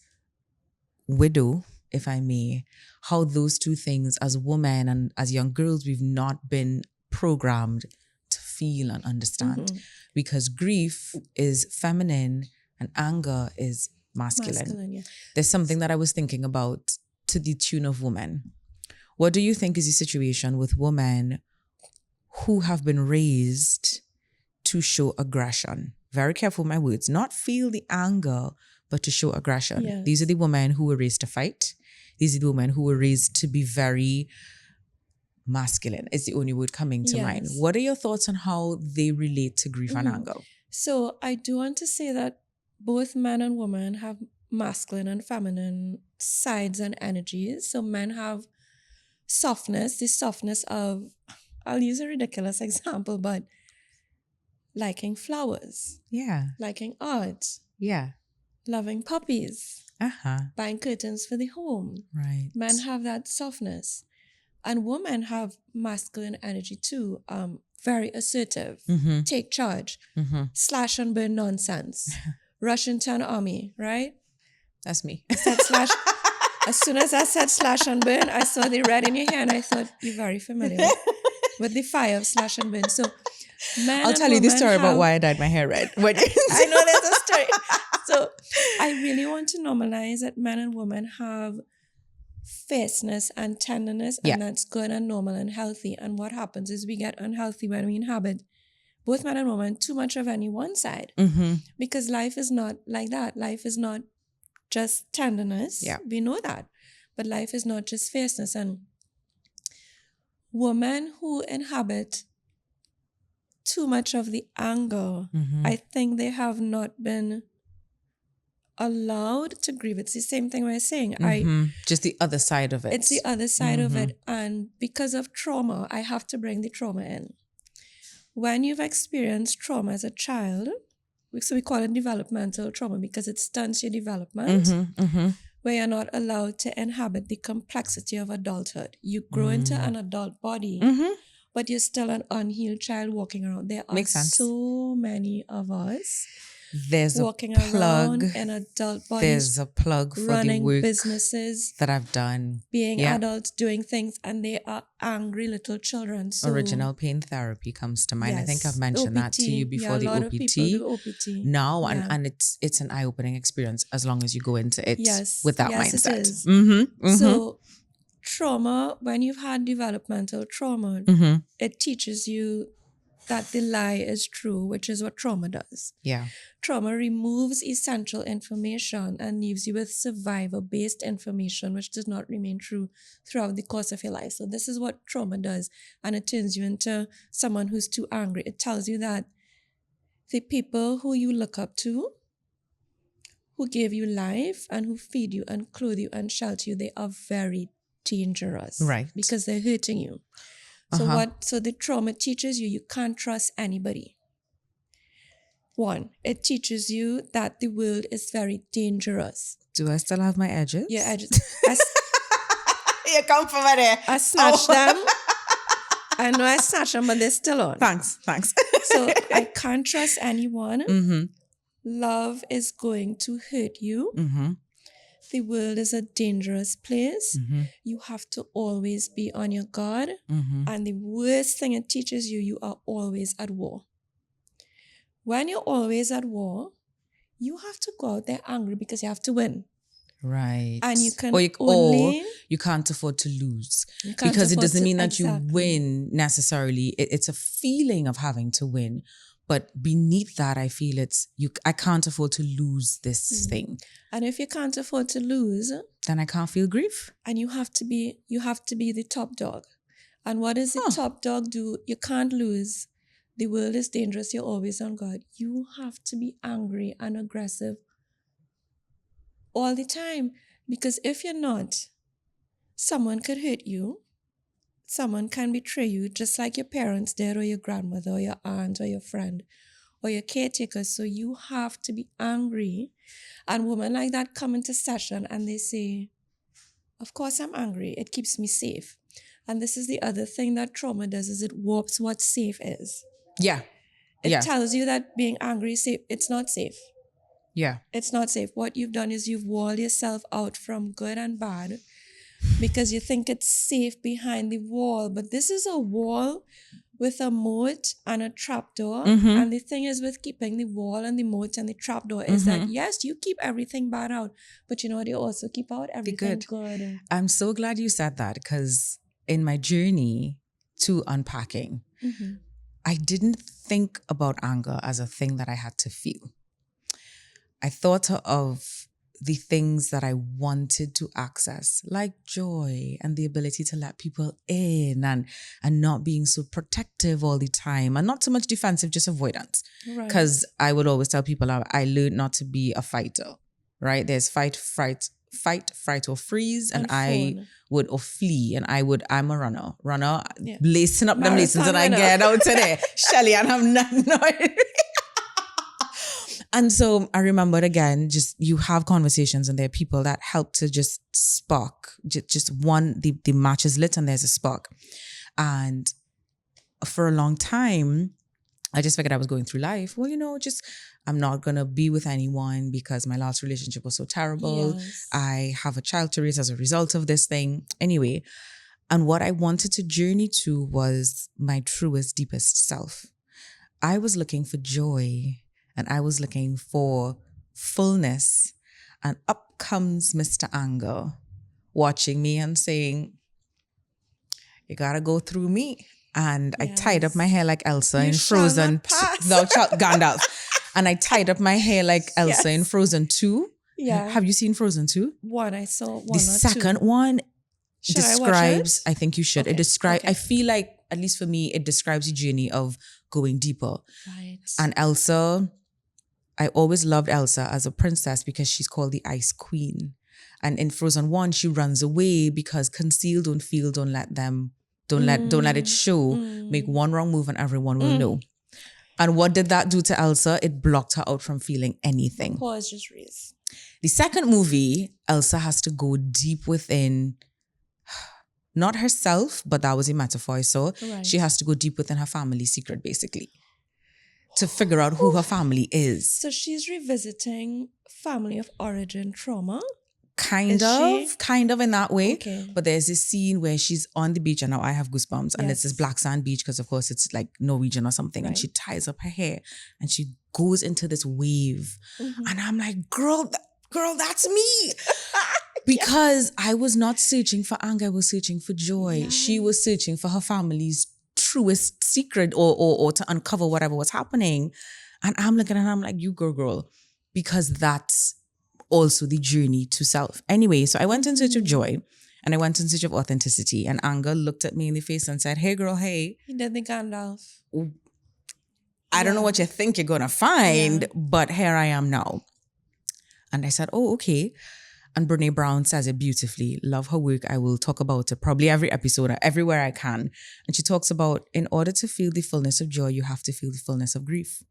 Speaker 1: widow, if I may, how those two things as women and as young girls, we've not been programmed to feel and understand, because grief is feminine and anger is masculine.
Speaker 2: Yeah.
Speaker 1: There's something that I was thinking about to the tune of women. What do you think is the situation with women who have been raised to show aggression? Very careful with my words. Not feel the anger, but to show aggression.
Speaker 2: Yes.
Speaker 1: These are the women who were raised to fight. These are the women who were raised to be very masculine. It's the only word coming to mind. What are your thoughts on how they relate to grief and anger?
Speaker 2: So I do want to say that both men and women have masculine and feminine sides and energies. So men have softness, the softness of, I'll use a ridiculous example, but liking flowers,
Speaker 1: Yeah.
Speaker 2: liking art,
Speaker 1: Yeah.
Speaker 2: loving puppies,
Speaker 1: Uh-huh.
Speaker 2: buying curtains for the home.
Speaker 1: Right.
Speaker 2: Men have that softness. And women have masculine energy too. Very assertive, take charge, slash and burn nonsense, rush into an army, right?
Speaker 1: That's me.
Speaker 2: I said slash. As soon as I said slash and burn, I saw the red in your hair and I thought, you're very familiar with the fire of slash and burn. So men
Speaker 1: I'll tell you the story about why I dyed my hair red.
Speaker 2: I know there's a story. So I really want to normalize that men and women have fierceness and tenderness, and that's good and normal and healthy. And what happens is we get unhealthy when we inhabit, both men and women, too much of any one side. Because life is not like that. Life is not just tenderness.
Speaker 1: Yeah.
Speaker 2: We know that. But life is not just fierceness. And women who inhabit too much of the anger, I think they have not been allowed to grieve. It's the same thing we're saying.
Speaker 1: Just the other side of it.
Speaker 2: It's the other side of it. And because of trauma, I have to bring the trauma in. When you've experienced trauma as a child, so we call it developmental trauma because it stunts your development, where you're not allowed to inhabit the complexity of adulthood. You grow into an adult body, but you're still an unhealed child walking around. There are so many of us walking around in adult bodies.
Speaker 1: There's a plug for
Speaker 2: running
Speaker 1: the work
Speaker 2: businesses
Speaker 1: that I've done.
Speaker 2: Being adults, doing things, and they are angry little children. So,
Speaker 1: original pain therapy comes to mind. I think I've mentioned that to you before.
Speaker 2: Yeah, a lot
Speaker 1: the
Speaker 2: of people do OPT
Speaker 1: now, and it's an eye-opening experience as long as you go into it with that mindset.
Speaker 2: It is. So trauma, when you've had developmental trauma, it teaches you that the lie is true, which is what trauma does.
Speaker 1: Yeah.
Speaker 2: Trauma removes essential information and leaves you with survivor-based information, which does not remain true throughout the course of your life. So this is what trauma does. And it turns you into someone who's too angry. It tells you that the people who you look up to, who gave you life and who feed you and clothe you and shelter you, they are very dangerous.
Speaker 1: Right.
Speaker 2: Because they're hurting you. So the trauma teaches you can't trust anybody. One, it teaches you that the world is very dangerous.
Speaker 1: Do I still have my edges?
Speaker 2: Yeah, edges.
Speaker 1: You come from there.
Speaker 2: I snatched them. I know I snatched them, but they're still on.
Speaker 1: Thanks.
Speaker 2: So I can't trust anyone. Love is going to hurt you. The world is a dangerous place. You have to always be on your guard. And the worst thing it teaches you, you are always at war. When you're always at war, you have to go out there angry because you have to win.
Speaker 1: Right.
Speaker 2: And you can
Speaker 1: or you can't afford to lose. Because it doesn't mean that you win necessarily. It's a feeling of having to win. But beneath that, I feel I can't afford to lose this thing.
Speaker 2: And if you can't afford to lose,
Speaker 1: then I can't feel grief.
Speaker 2: And you have to be the top dog. And what does the top dog do? You can't lose. The world is dangerous. You're always on guard. You have to be angry and aggressive all the time. Because if you're not, someone could hurt you. Someone can betray you, just like your parents did, or your grandmother, or your aunt, or your friend, or your caretaker. So you have to be angry. And women like that come into session and they say, of course I'm angry. It keeps me safe. And this is the other thing that trauma does, is it warps what safe is.
Speaker 1: Yeah.
Speaker 2: it tells you that being angry is safe. It's not safe.
Speaker 1: Yeah.
Speaker 2: It's not safe. What you've done is you've walled yourself out from good and bad because you think it's safe behind the wall. But this is a wall with a moat and a trapdoor. And the thing is with keeping the wall and the moat and the trapdoor is that, yes, you keep everything bad out, but you know what? You also keep out everything good.
Speaker 1: I'm so glad you said that, because in my journey to unpacking, I didn't think about anger as a thing that I had to feel. I thought of the things that I wanted to access, like joy and the ability to let people in, and not being so protective all the time, and not so much defensive, just avoidance. Because I would always tell people I learned not to be a fighter, right? There's fight, fright, or freeze, and I would, or flee, and I'm a runner, lacing up them lacings, and I get out today, Shelly, and I'm not. And so I remembered again, just you have conversations and there are people that help to just spark, just one, the match is lit and there's a spark. And for a long time, I just figured I was going through life. Well, I'm not going to be with anyone because my last relationship was so terrible.
Speaker 2: Yes.
Speaker 1: I have a child to raise as a result of this thing. Anyway, and what I wanted to journey to was my truest, deepest self. I was looking for joy. And I was looking for fullness. And up comes Mr. Anger, watching me and saying, you gotta go through me. And I tied up my hair like Elsa in Frozen. Thou shalt Gandalf. And I tied up my hair like Elsa in Frozen 2.
Speaker 2: Yeah.
Speaker 1: Have you seen Frozen 2?
Speaker 2: One, I saw one.
Speaker 1: The second one describes, I think you should.
Speaker 2: Okay.
Speaker 1: It describes, I feel like, at least for me, it describes the journey of going deeper.
Speaker 2: Right.
Speaker 1: And Elsa, I always loved Elsa as a princess because she's called the Ice Queen. And in Frozen 1, she runs away because conceal, don't feel, don't let it show. Make one wrong move and everyone will know. And what did that do to Elsa? It blocked her out from feeling anything.
Speaker 2: Pause, just raise.
Speaker 1: The second movie, Elsa has to go deep within, not herself, but that was a metaphor I saw.
Speaker 2: Right.
Speaker 1: She has to go deep within her family secret, basically, to figure out who her family is.
Speaker 2: So she's revisiting family of origin trauma?
Speaker 1: Kind of in that way.
Speaker 2: Okay.
Speaker 1: But there's this scene where she's on the beach, and now I have goosebumps, and it's this black sand beach because of course it's like Norwegian or something. Right. And she ties up her hair and she goes into this wave. And I'm like, girl, that's me. Because I was not searching for anger, I was searching for joy. Yes. She was searching for her family's truest secret or to uncover whatever was happening. And I'm looking and I'm like, you girl, because that's also the journey to self. Anyway, so I went in search of joy and I went in search of authenticity, and anger looked at me in the face and said, hey girl, hey.
Speaker 2: You did the Gandalf.
Speaker 1: I don't know what you think you're going to find, but here I am now. And I said, oh, okay. And Brene Brown says it beautifully. Love her work. I will talk about it probably every episode, everywhere I can. And she talks about, in order to feel the fullness of joy, you have to feel the fullness of grief.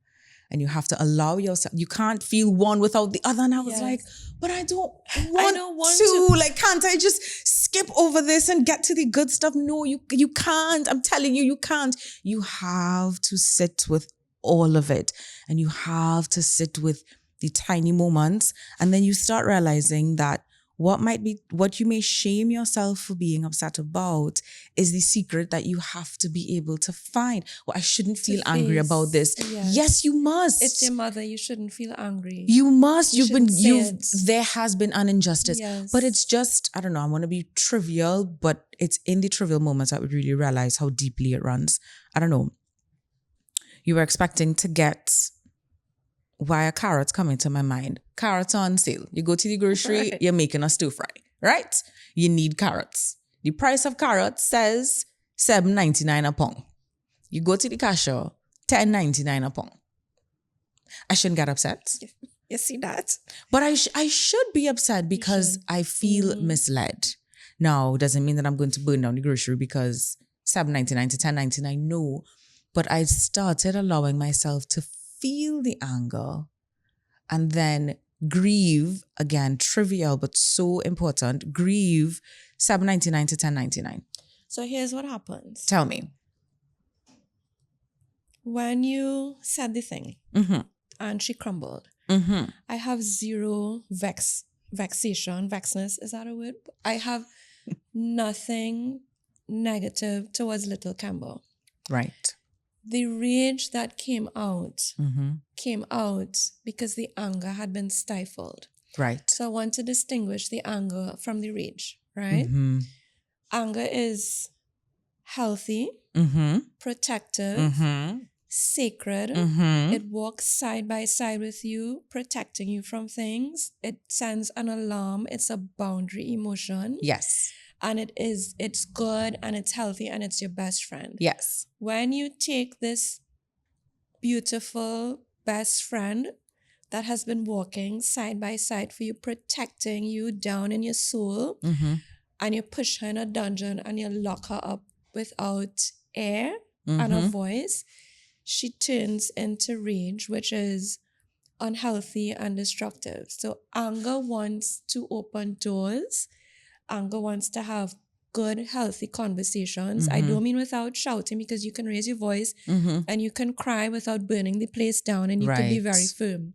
Speaker 1: And you have to allow yourself, you can't feel one without the other. And I was like, but I don't want to. Like, can't I just skip over this and get to the good stuff? No, you can't. I'm telling you, you can't. You have to sit with all of it. And you have to sit with the tiny moments, and then you start realizing that what you may shame yourself for being upset about is the secret that you have to be able to find. Well, I shouldn't feel angry about this. Yes, you must.
Speaker 2: It's your mother. You shouldn't feel angry.
Speaker 1: You must. There has been an injustice, but it's just, I don't know, I want to be trivial, but it's in the trivial moments that we really realize how deeply it runs. I don't know. You were expecting to get, why are carrots coming to my mind? Carrots on sale. You go to the grocery, you're making a stir fry, right? You need carrots. The price of carrots says $7.99 a pound. You go to the cashier, $10.99 a pound. I shouldn't get upset.
Speaker 2: You see that?
Speaker 1: But I should be upset because I feel misled. Now, doesn't mean that I'm going to burn down the grocery because $7.99 to $10.99. No. But I started allowing myself to feel the anger and then grieve, again, trivial but so important, grieve $7.99 to $10.99.
Speaker 2: So here's what happens.
Speaker 1: Tell me.
Speaker 2: When you said the thing
Speaker 1: Mm-hmm.
Speaker 2: and she crumbled,
Speaker 1: Mm-hmm.
Speaker 2: I have zero vexation. Vexness, is that a word? I have nothing negative towards little Campbell.
Speaker 1: Right.
Speaker 2: The rage that
Speaker 1: Mm-hmm.
Speaker 2: came out because the anger had been stifled.
Speaker 1: Right.
Speaker 2: So I want to distinguish the anger from the rage, right?
Speaker 1: Mm-hmm.
Speaker 2: Anger is healthy,
Speaker 1: Mm-hmm.
Speaker 2: protective,
Speaker 1: Mm-hmm.
Speaker 2: sacred.
Speaker 1: Mm-hmm.
Speaker 2: It walks side by side with you, protecting you from things. It sends an alarm. It's a boundary emotion.
Speaker 1: Yes.
Speaker 2: And it's good and it's healthy and it's your best friend.
Speaker 1: Yes.
Speaker 2: When you take this beautiful best friend that has been walking side by side for you, protecting you down in your soul,
Speaker 1: Mm-hmm.
Speaker 2: and you push her in a dungeon and you lock her up without air and a
Speaker 1: Mm-hmm.
Speaker 2: voice, she turns into rage, which is unhealthy and destructive. So anger wants to open doors. Anger wants to have good, healthy conversations. I
Speaker 1: Mm-hmm.
Speaker 2: don't mean without shouting, because you can raise your voice
Speaker 1: Mm-hmm.
Speaker 2: and you can cry without burning the place down, and you could be very
Speaker 1: Right.
Speaker 2: firm.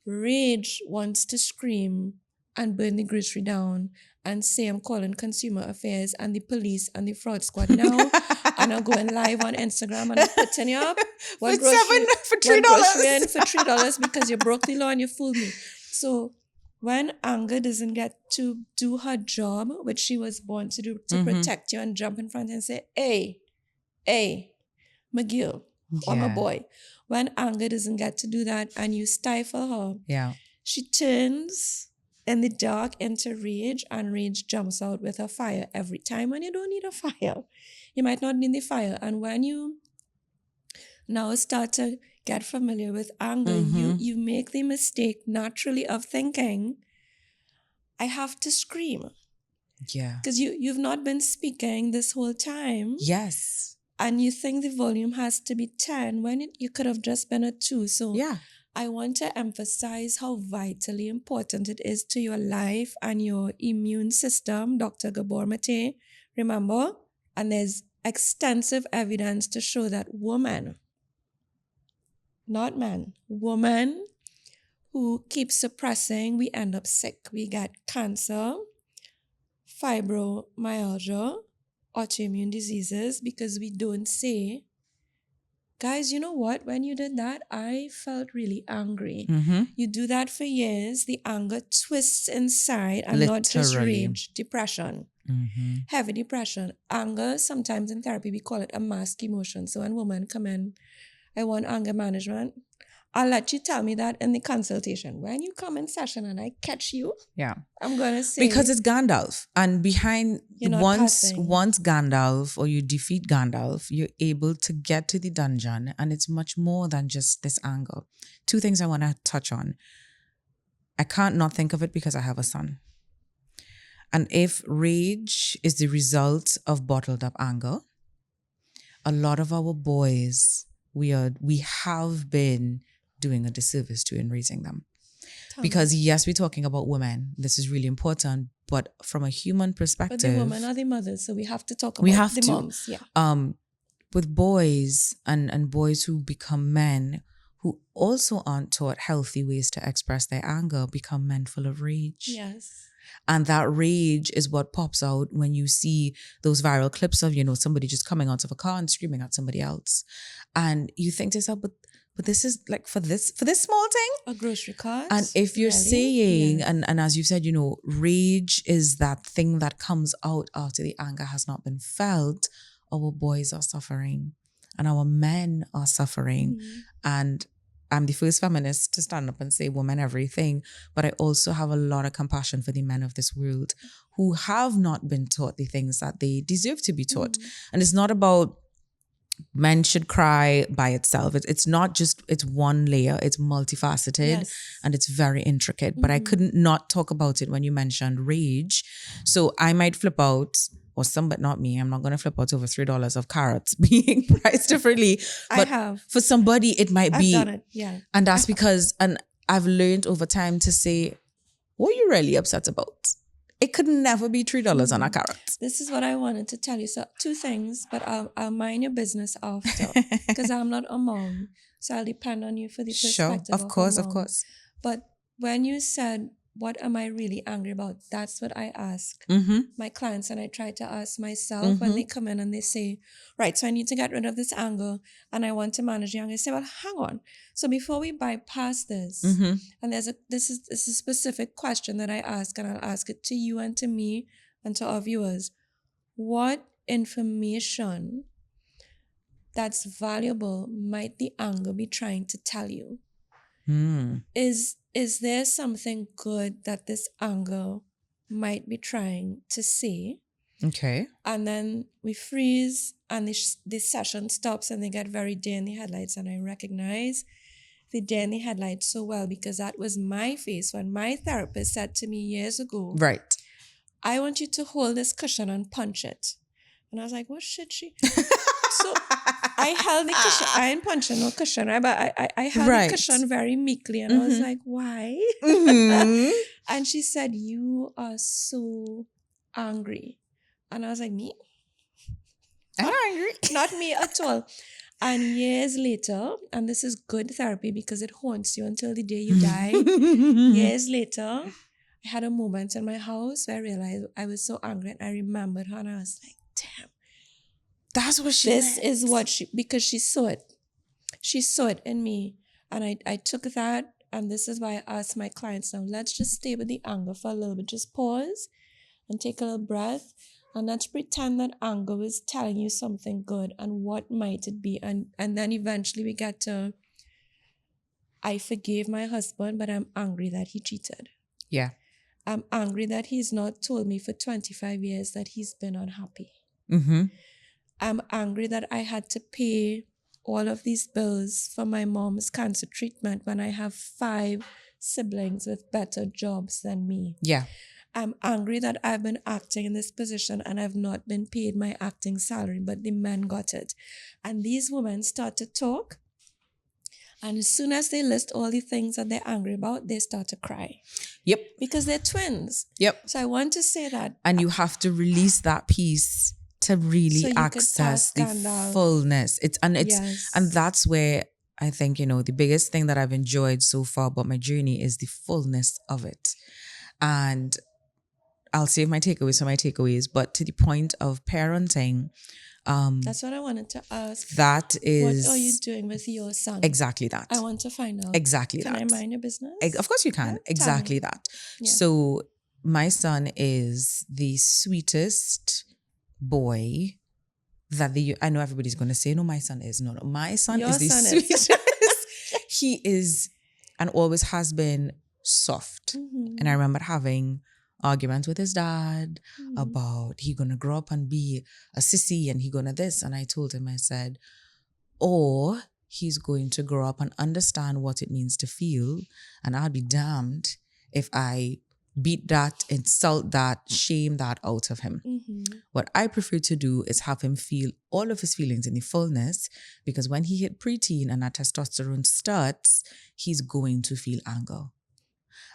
Speaker 2: Rage wants to scream and burn the grocery down and say, I'm calling consumer affairs and the police and the fraud squad now. And I'm going live on Instagram and I'm putting you up.
Speaker 1: For $3
Speaker 2: in for $3 because you broke the law and you fooled me. So when anger doesn't get to do her job, which she was born to do, to protect you and jump in front and say, hey, McGill, or my
Speaker 1: Yeah.
Speaker 2: boy. When anger doesn't get to do that and you stifle her,
Speaker 1: Yeah.
Speaker 2: she turns in the dark into rage, and rage jumps out with a fire every time when you don't need a fire. You might not need the fire. And when you now start to get familiar with anger, you make the mistake naturally of thinking, I have to scream.
Speaker 1: Yeah.
Speaker 2: Because you've not been speaking this whole time.
Speaker 1: Yes.
Speaker 2: And you think the volume has to be 10 when you could have just been a 2. So
Speaker 1: Yeah.
Speaker 2: I want to emphasize how vitally important it is to your life and your immune system, Dr. Gabor Mate. Remember? And there's extensive evidence to show that women, not men, women who keep suppressing, we end up sick. We get cancer, fibromyalgia, autoimmune diseases, because we don't say, guys, you know what? When you did that, I felt really angry.
Speaker 1: Mm-hmm.
Speaker 2: You do that for years, the anger twists inside, and not just
Speaker 1: Literally.
Speaker 2: rage, depression,
Speaker 1: Mm-hmm.
Speaker 2: heavy depression. Anger, sometimes in therapy, we call it a mask emotion. So when women come in, I want anger management, I'll let you tell me that in the consultation. When you come in session and I catch you,
Speaker 1: Yeah.
Speaker 2: I'm going to say,
Speaker 1: Because it's Gandalf. And behind
Speaker 2: You're not
Speaker 1: once
Speaker 2: passing.
Speaker 1: Gandalf, or you defeat Gandalf, you're able to get to the dungeon, and it's much more than just this anger. 2 things I want to touch on. I can't not think of it because I have a son. And if rage is the result of bottled up anger, a lot of our boys, we have been doing a disservice to in raising them. Because yes, we're talking about women. This is really important. But from a human perspective,
Speaker 2: but the women are the mothers, so we have to talk about the moms. Yeah.
Speaker 1: With boys and boys who become men who also aren't taught healthy ways to express their anger, become men full of rage.
Speaker 2: Yes.
Speaker 1: And that rage is what pops out when you see those viral clips of, somebody just coming out of a car and screaming at somebody else. And you think to yourself, but this is like for this small thing?
Speaker 2: A grocery cart.
Speaker 1: And if you're
Speaker 2: really?
Speaker 1: saying,
Speaker 2: Yes.
Speaker 1: and as you said, rage is that thing that comes out after the anger has not been felt, our boys are suffering and our men are suffering. And I'm the first feminist to stand up and say women everything, but I also have a lot of compassion for the men of this world who have not been taught the things that they deserve to be taught. And it's not about men should cry by itself. It's not just, it's one layer, it's multifaceted.
Speaker 2: Yes.
Speaker 1: And it's very intricate. But I couldn't not talk about it when you mentioned rage. So I might flip out, or some, but not me. I'm not going to flip out over $3 of carrots being priced differently. But
Speaker 2: I have.
Speaker 1: for somebody, it might
Speaker 2: I've
Speaker 1: be.
Speaker 2: done it. Yeah.
Speaker 1: And that's because, and I've learned over time to say, what are you really upset about? It could never be $3 on a carrot.
Speaker 2: This is what I wanted to tell you. So 2 things, but I'll mind your business after because I'm not a mom. So I'll depend on you for the
Speaker 1: Sure,
Speaker 2: perspective
Speaker 1: of
Speaker 2: a
Speaker 1: course, of
Speaker 2: mom.
Speaker 1: course.
Speaker 2: But when you said, what am I really angry about? That's what I ask my clients, and I try to ask myself when they come in and they say, right, so I need to get rid of this anger and I want to manage the anger. I say, well, hang on. So before we bypass this, and this is a specific question that I ask, and I'll ask it to you and to me and to our viewers. What information that's valuable might the anger be trying to tell you? Is there something good that this anger might be trying to say?
Speaker 1: Okay.
Speaker 2: And then we freeze, and this session stops, and they get very deer in the headlights. And I recognize the deer in the headlights so well because that was my face when my therapist said to me years ago,
Speaker 1: Right.
Speaker 2: I want you to hold this cushion and punch it. And I was like, what should she? So I held the cushion. I ain't punching no cushion, right? But I held the cushion very meekly, and I was like, why? And she said, you are so angry. And I was like, me?
Speaker 1: I'm angry.
Speaker 2: Not me at all. And years later, and this is good therapy because it haunts you until the day you die. Years later, I had a moment in my house where I realized I was so angry, and I remembered her, and I was like, damn.
Speaker 1: That's what she
Speaker 2: This
Speaker 1: meant.
Speaker 2: is what because she saw it. She saw it in me. And I took that, and this is why I ask my clients now, let's just stay with the anger for a little bit. Just pause and take a little breath. And let's pretend that anger is telling you something good, and what might it be? And then eventually we get to, I forgave my husband, but I'm angry that he cheated.
Speaker 1: Yeah.
Speaker 2: I'm angry that he's not told me for 25 years that he's been unhappy. I'm angry that I had to pay all of these bills for my mom's cancer treatment when I have 5 siblings with better jobs than me.
Speaker 1: Yeah.
Speaker 2: I'm angry that I've been acting in this position and I've not been paid my acting salary, but the men got it. And these women start to talk. And as soon as they list all the things that they're angry about, they start to cry.
Speaker 1: Yep.
Speaker 2: Because they're twins.
Speaker 1: Yep.
Speaker 2: So I want to say that.
Speaker 1: And you have to release that piece to really
Speaker 2: So you could
Speaker 1: access the
Speaker 2: Gandalf.
Speaker 1: fullness. And
Speaker 2: Yes.
Speaker 1: that's where I think, the biggest thing that I've enjoyed so far about my journey is the fullness of it. And I'll save my takeaways for my takeaways, but to the point of parenting,
Speaker 2: that's what I wanted to ask.
Speaker 1: that is...
Speaker 2: What are you doing with your son?
Speaker 1: Exactly that.
Speaker 2: I want to find out.
Speaker 1: Exactly
Speaker 2: Can
Speaker 1: that.
Speaker 2: I mind your business?
Speaker 1: Of course you can.
Speaker 2: Yeah,
Speaker 1: exactly that.
Speaker 2: Yeah.
Speaker 1: So my son is the sweetest boy that I know everybody's going to say, no, my son is. No, my son
Speaker 2: Your
Speaker 1: is the
Speaker 2: son is.
Speaker 1: sweetest. He is and always has been soft. And I remember having arguments with his dad about he gonna grow up and be a sissy and he gonna this. And I told him, I said, or he's going to grow up and understand what it means to feel. And I'll be damned if I beat that, insult that, shame that out of him. What I prefer to do is have him feel all of his feelings in the fullness, because when he hit preteen and that testosterone starts, he's going to feel anger.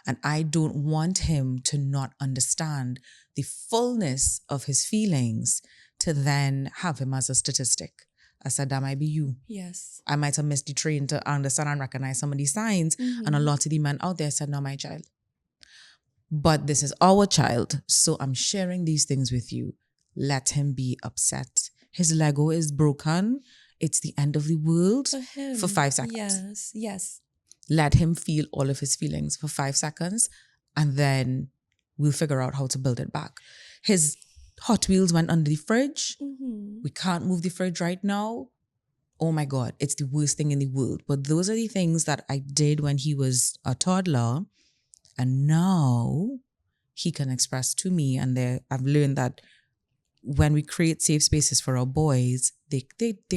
Speaker 1: And I don't want him to not understand the fullness of his feelings to then have him as a statistic. I said, that might be you.
Speaker 2: Yes.
Speaker 1: I might have missed the train to understand and recognize some of these signs. And a lot of the men out there said, no, my child. But this is our child. So I'm sharing these things with you. Let him be upset. His Lego is broken. It's the end of the world for 5 seconds.
Speaker 2: Yes, yes.
Speaker 1: Let him feel all of his feelings for 5 seconds, and then we'll figure out how to build it back. His Hot Wheels went under the fridge. We can't move the fridge right now. Oh my God, it's the worst thing in the world. But those are the things that I did when he was a toddler. And now he can express to me. And I've learned that when we create safe spaces for our boys, they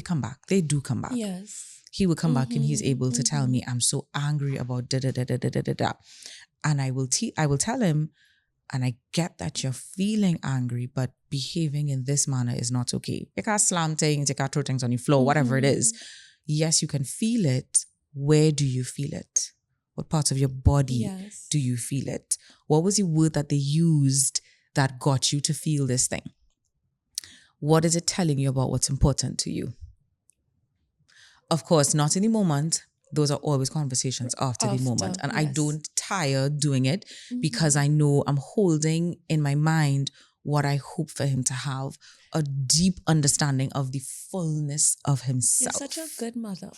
Speaker 1: come back. They do come back.
Speaker 2: Yes.
Speaker 1: He will come back and he's able to tell me, I'm so angry about da da da da da da da da. And I will tell him, and I get that you're feeling angry, but behaving in this manner is not okay. You can't slam things, you can't throw things on the floor, whatever it is. Yes, you can feel it. Where do you feel it? What parts of your body do you feel it? What was the word that they used that got you to feel this thing? What is it telling you about what's important to you? Of course, not in the moment. Those are always conversations after the moment. And I
Speaker 2: yes.
Speaker 1: don't tire doing it because I know I'm holding in my mind what I hope for him to have, a deep understanding of the fullness of
Speaker 2: You're
Speaker 1: himself.
Speaker 2: such a good mother.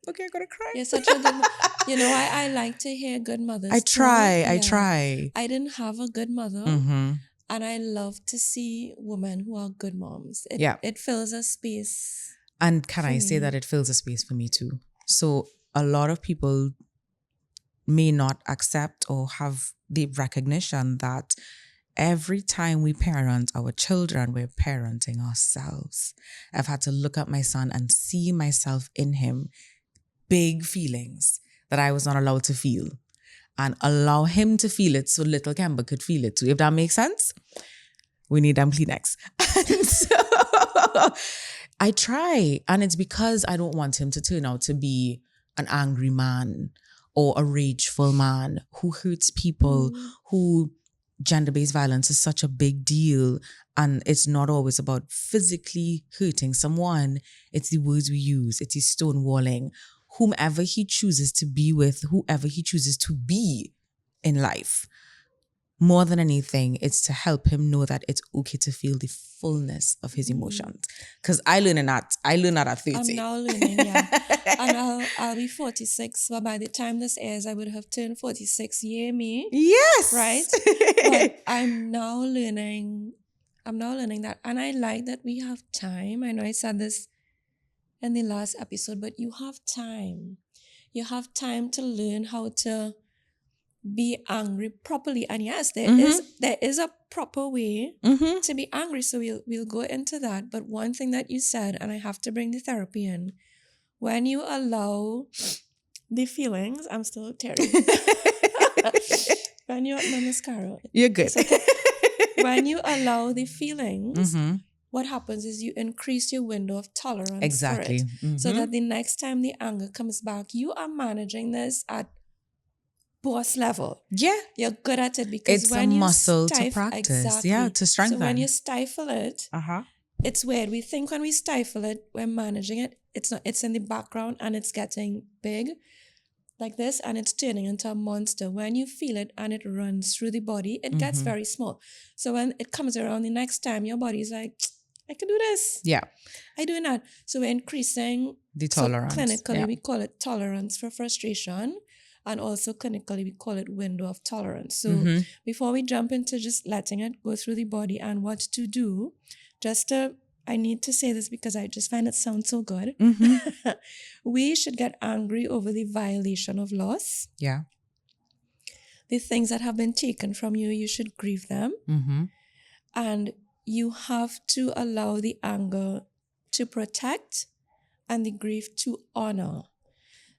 Speaker 1: Okay, I'm gonna cry.
Speaker 2: You're such a good mother. You know, I like to hear good mothers.
Speaker 1: I try.
Speaker 2: talk.
Speaker 1: I
Speaker 2: Yeah.
Speaker 1: try.
Speaker 2: I didn't have a good mother.
Speaker 1: Mm-hmm.
Speaker 2: And I love to see women who are good moms.
Speaker 1: Yeah.
Speaker 2: It fills a space.
Speaker 1: And can
Speaker 2: for
Speaker 1: I say
Speaker 2: me.
Speaker 1: that it fills a space for me too? So a lot of people may not accept or have the recognition that every time we parent our children, we're parenting ourselves. I've had to look at my son and see myself in him, big feelings that I was not allowed to feel, and allow him to feel it so little Kemba could feel it too. If that makes sense, we need them Kleenex. And so I try, and it's because I don't want him to turn out to be an angry man or a rageful man who hurts people, who gender-based violence is such a big deal, and it's not always about physically hurting someone. It's the words we use. It's the stonewalling. Whomever he chooses to be with, whoever he chooses to be in life. More than anything, it's to help him know that it's okay to feel the fullness of his emotions. Because I learned that at 30.
Speaker 2: I'm now learning, yeah. And I'll be 46, but by the time this airs, I would have turned 46. Yay me.
Speaker 1: Yes.
Speaker 2: Right? But I'm now learning that. And I like that we have time. I know I said this in the last episode, but you have time. You have time to learn how to be angry properly. And yes, there is a proper way to be angry. So we'll go into that. But one thing that you said, and I have to bring the therapy in, when you allow the feelings, I'm still tearing. When you're my mascara.
Speaker 1: You're good.
Speaker 2: Okay. When you allow the feelings, what happens is you increase your window of tolerance for it. So that the next time the anger comes back, you are managing this at boss level.
Speaker 1: Yeah.
Speaker 2: You're good at it because
Speaker 1: It's
Speaker 2: when
Speaker 1: a
Speaker 2: you
Speaker 1: muscle to practice.
Speaker 2: exactly.
Speaker 1: Yeah, to strengthen.
Speaker 2: So when you stifle it,
Speaker 1: Uh-huh.
Speaker 2: it's weird. We think when we stifle it, we're managing it. It's not, it's in the background and it's getting big like this and it's turning into a monster. When you feel it and it runs through the body, it gets very small. So when it comes around the next time, your body's like, I can do this.
Speaker 1: Yeah.
Speaker 2: I do that. So we're increasing
Speaker 1: The tolerance.
Speaker 2: So clinically,
Speaker 1: yeah.
Speaker 2: we call it tolerance for frustration. And also clinically, we call it window of tolerance. So before we jump into just letting it go through the body and what to do, I need to say this because I just find it sound so good. We should get angry over the violation of laws.
Speaker 1: Yeah.
Speaker 2: The things that have been taken from you, you should grieve them. And you have to allow the anger to protect and the grief to honor.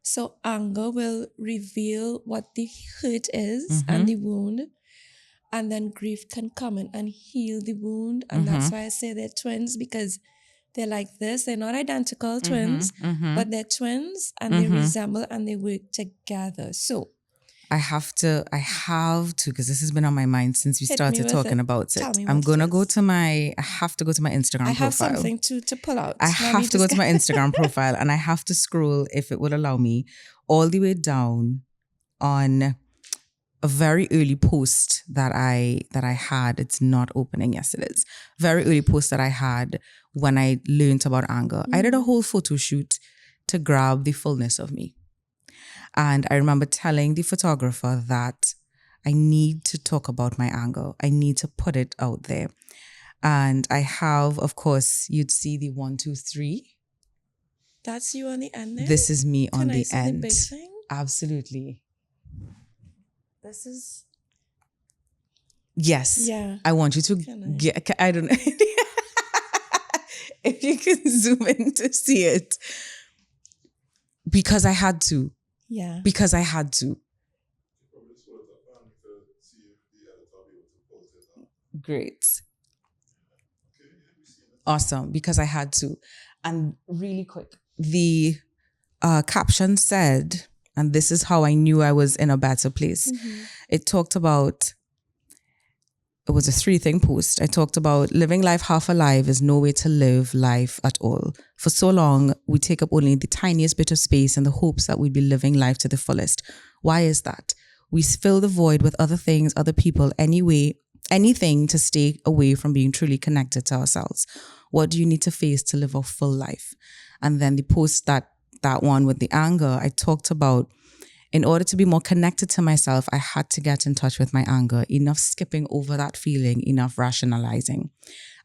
Speaker 2: So anger will reveal what the hurt is and the wound. And then grief can come in and heal the wound. And that's why I say they're twins, because they're like this. They're not identical twins, but they're twins and they resemble and they work together. So
Speaker 1: I have to, because this has been on my mind since we started talking about it. I'm going to go to I have to go to my Instagram profile.
Speaker 2: I have something to pull out.
Speaker 1: I have to go to my Instagram profile and I have to scroll, if it would allow me, all the way down on a very early post that I had. It's not opening. Yes, it is. Very early post that I had when I learned about anger. I did a whole photo shoot to grab the fullness of me. And I remember telling the photographer that I need to talk about my anger. I need to put it out there. And I have, of course, you'd see the 1, 2, 3.
Speaker 2: That's you on the end there?
Speaker 1: This is me on the end.
Speaker 2: The big thing?
Speaker 1: Absolutely.
Speaker 2: This is...
Speaker 1: Yes.
Speaker 2: Yeah.
Speaker 1: I want you to get, I don't know. If you can zoom in to see it. Because I had to.
Speaker 2: Yeah.
Speaker 1: Because I had to. Great. Awesome. Because I had to. And really quick, the caption said, and this is how I knew I was in a better place. It talked about it was a 3-thing post. I talked about living life half alive is no way to live life at all. For so long, we take up only the tiniest bit of space in the hopes that we'd be living life to the fullest. Why is that? We fill the void with other things, other people, anyway, anything to stay away from being truly connected to ourselves. What do you need to face to live a full life? And then the post that one with the anger, I talked about, in order to be more connected to myself, I had to get in touch with my anger. Enough skipping over that feeling, enough rationalizing.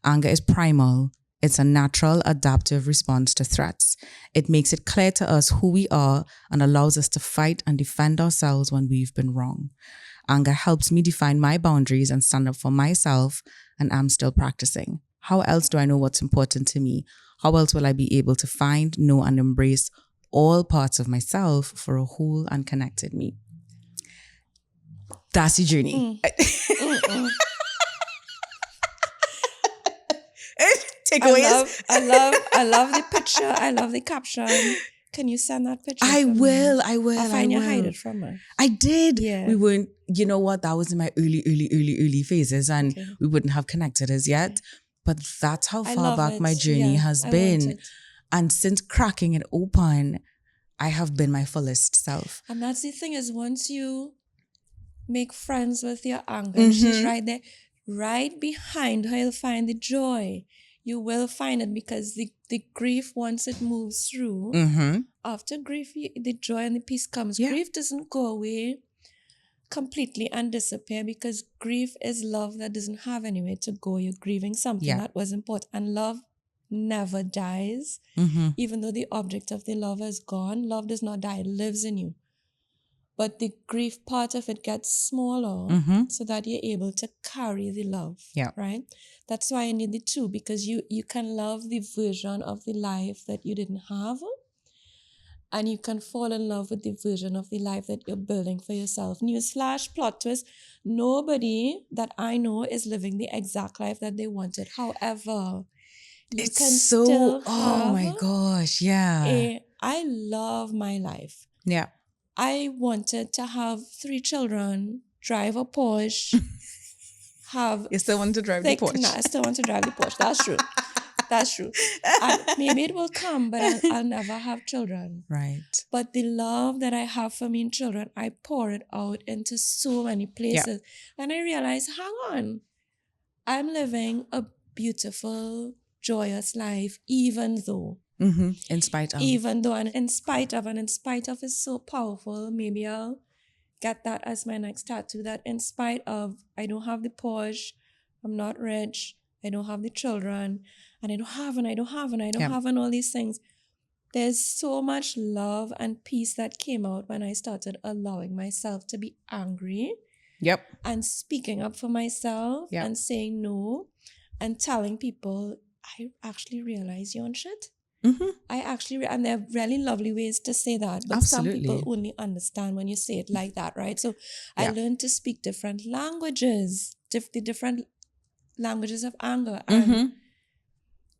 Speaker 1: Anger is primal. It's a natural adaptive response to threats. It makes it clear to us who we are and allows us to fight and defend ourselves when we've been wrong. Anger helps me define my boundaries and stand up for myself, and I'm still practicing. How else do I know what's important to me? How else will I be able to find, know, and embrace all parts of myself for a whole and connected me? That's the journey. Takeaways.
Speaker 2: I love the picture. I love the caption. Can you send that picture?
Speaker 1: I will.
Speaker 2: I'll find you hide it from her.
Speaker 1: I did.
Speaker 2: Yeah.
Speaker 1: We weren't, you know what? That was in my early phases, and we wouldn't have connected as yet. But that's how far back my journey has been. And since cracking it open, I have been my fullest self.
Speaker 2: And that's the thing, is once you make friends with your anger, she's right there, right behind her, you'll find the joy. You will find it, because the grief, once it moves through, after grief, the joy and the peace comes. Yeah. Grief doesn't go away completely and disappear, because grief is love that doesn't have anywhere to go. You're grieving something that was important, and love never dies. Even though the object of the love is gone, love does not die, it lives in you. But the grief part of it gets smaller, so that you're able to carry the love, right? That's why I need the two, because you can love the version of the life that you didn't have, and you can fall in love with the version of the life that you're building for yourself. Newsflash, plot twist, nobody that I know is living the exact life that they wanted. However, you can still
Speaker 1: oh my gosh,
Speaker 2: I love my life.
Speaker 1: Yeah.
Speaker 2: I wanted to have 3 children, drive a Porsche, have...
Speaker 1: You still want to drive the Porsche?
Speaker 2: No, I still want to drive the Porsche. That's true. That's true. And maybe it will come, but I'll never have children.
Speaker 1: Right.
Speaker 2: But the love that I have for me and children, I pour it out into so many places. And I realized, hang on, I'm living a beautiful, joyous life, even though.
Speaker 1: In spite of.
Speaker 2: Even though, and in spite of is so powerful. Maybe I'll get that as my next tattoo, that in spite of, I don't have the Porsche, I'm not rich, I don't have the children, and I don't have all these things. There's so much love and peace that came out when I started allowing myself to be angry. And speaking up for myself and saying no and telling people, I actually realize you're on shit. I actually, and there are really lovely ways to say that, but some people only understand when you say it like that, right? So I learned to speak different languages, the different languages of anger. And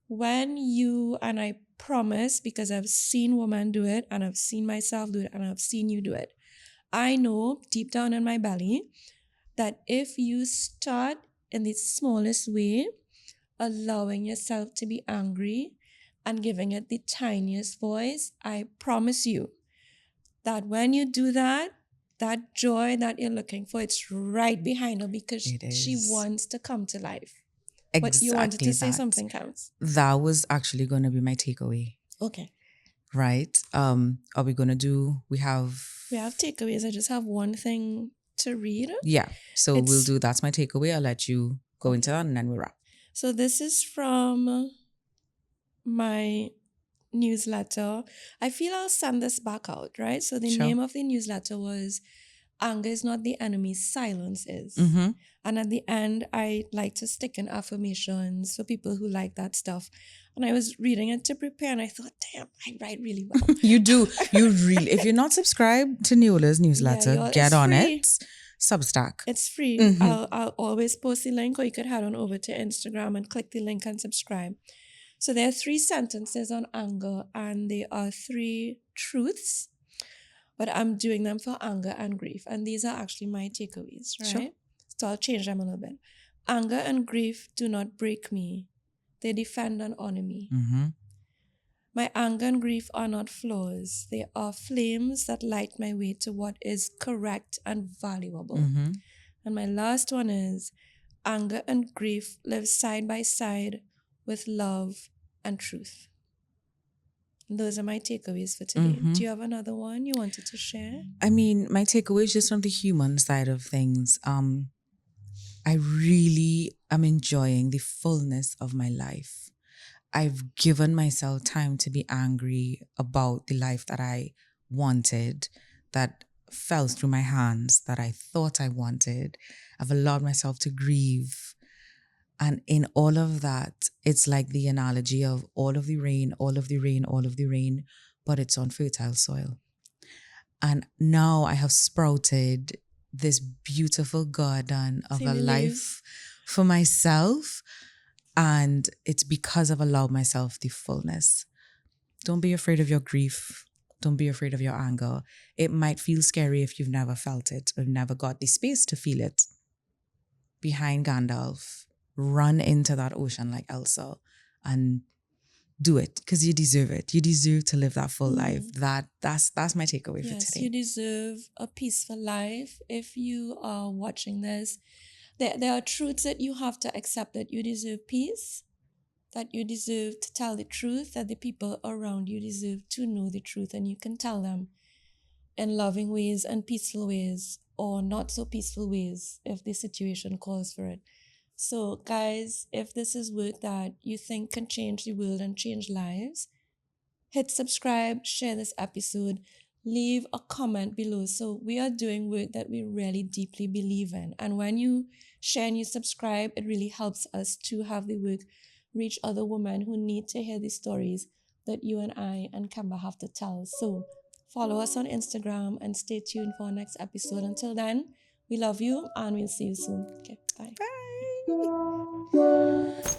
Speaker 2: when you, and I promise, because I've seen women do it, and I've seen myself do it, and I've seen you do it, I know deep down in my belly that if you start in the smallest way, allowing yourself to be angry and giving it the tiniest voice, I promise you that when you do that, that joy that you're looking for, it's right behind her, because she wants to come to life.
Speaker 1: Exactly.
Speaker 2: But you wanted to say something, Counts.
Speaker 1: That was actually going to be my takeaway.
Speaker 2: Okay.
Speaker 1: Right. Are we going to do, we have
Speaker 2: takeaways. I just have one thing to read.
Speaker 1: Yeah. So we'll do, that's my takeaway. I'll let you go into that and then we'll wrap.
Speaker 2: So this is from my newsletter. I feel I'll send this back out, right? So the name of the newsletter was Anger is Not the Enemy, Silence Is. And at the end, I like to stick in affirmations for people who like that stuff. And I was reading it to prepare, and I thought, damn, I write really well.
Speaker 1: You do. You really. If you're not subscribed to Neola's newsletter, get on it. Substack.
Speaker 2: It's free. I'll always post the link, or you could head on over to Instagram and click the link and subscribe. So there are 3 sentences on anger, and they are 3 truths, but I'm doing them for anger and grief. And these are actually my takeaways, right? So I'll change them a little bit. Anger and grief do not break me, they defend and honor me.
Speaker 1: Mm-hmm.
Speaker 2: My anger and grief are not flaws, they are flames that light my way to what is correct and valuable.
Speaker 1: Mm-hmm.
Speaker 2: And my last one is anger and grief live side by side with love and truth. Those are my takeaways for today.
Speaker 1: Mm-hmm.
Speaker 2: Do you have another one you wanted to share?
Speaker 1: I mean, my takeaway is just from the human side of things. I really am enjoying the fullness of my life. I've given myself time to be angry about the life that I wanted, that fell through my hands, that I thought I wanted. I've allowed myself to grieve. And in all of that, it's like the analogy of all of the rain, all of the rain, all of the rain, but it's on fertile soil. And now I have sprouted this beautiful garden of
Speaker 2: See
Speaker 1: a
Speaker 2: the leaves?
Speaker 1: life for myself. And it's because I've allowed myself the fullness. Don't be afraid of your grief. Don't be afraid of your anger. It might feel scary if you've never felt it or never got the space to feel it. Behind Gandalf, run into that ocean like Elsa and do it because you deserve it. You deserve to live that full life. That's my takeaway for
Speaker 2: Yes,
Speaker 1: today.
Speaker 2: you deserve a peaceful life. If you are watching this, there are truths that you have to accept, that you deserve peace, that you deserve to tell the truth, that the people around you deserve to know the truth, and you can tell them in loving ways and peaceful ways, or not so peaceful ways if the situation calls for it. So, guys, if this is work that you think can change the world and change lives, hit subscribe, share this episode, leave a comment below. So we are doing work that we really deeply believe in. And when you share and you subscribe, it really helps us to have the work reach other women who need to hear the stories that you and I and Kemba have to tell. So follow us on Instagram and stay tuned for our next episode. Until then, we love you and we'll see you soon. Okay, bye.
Speaker 1: Bye.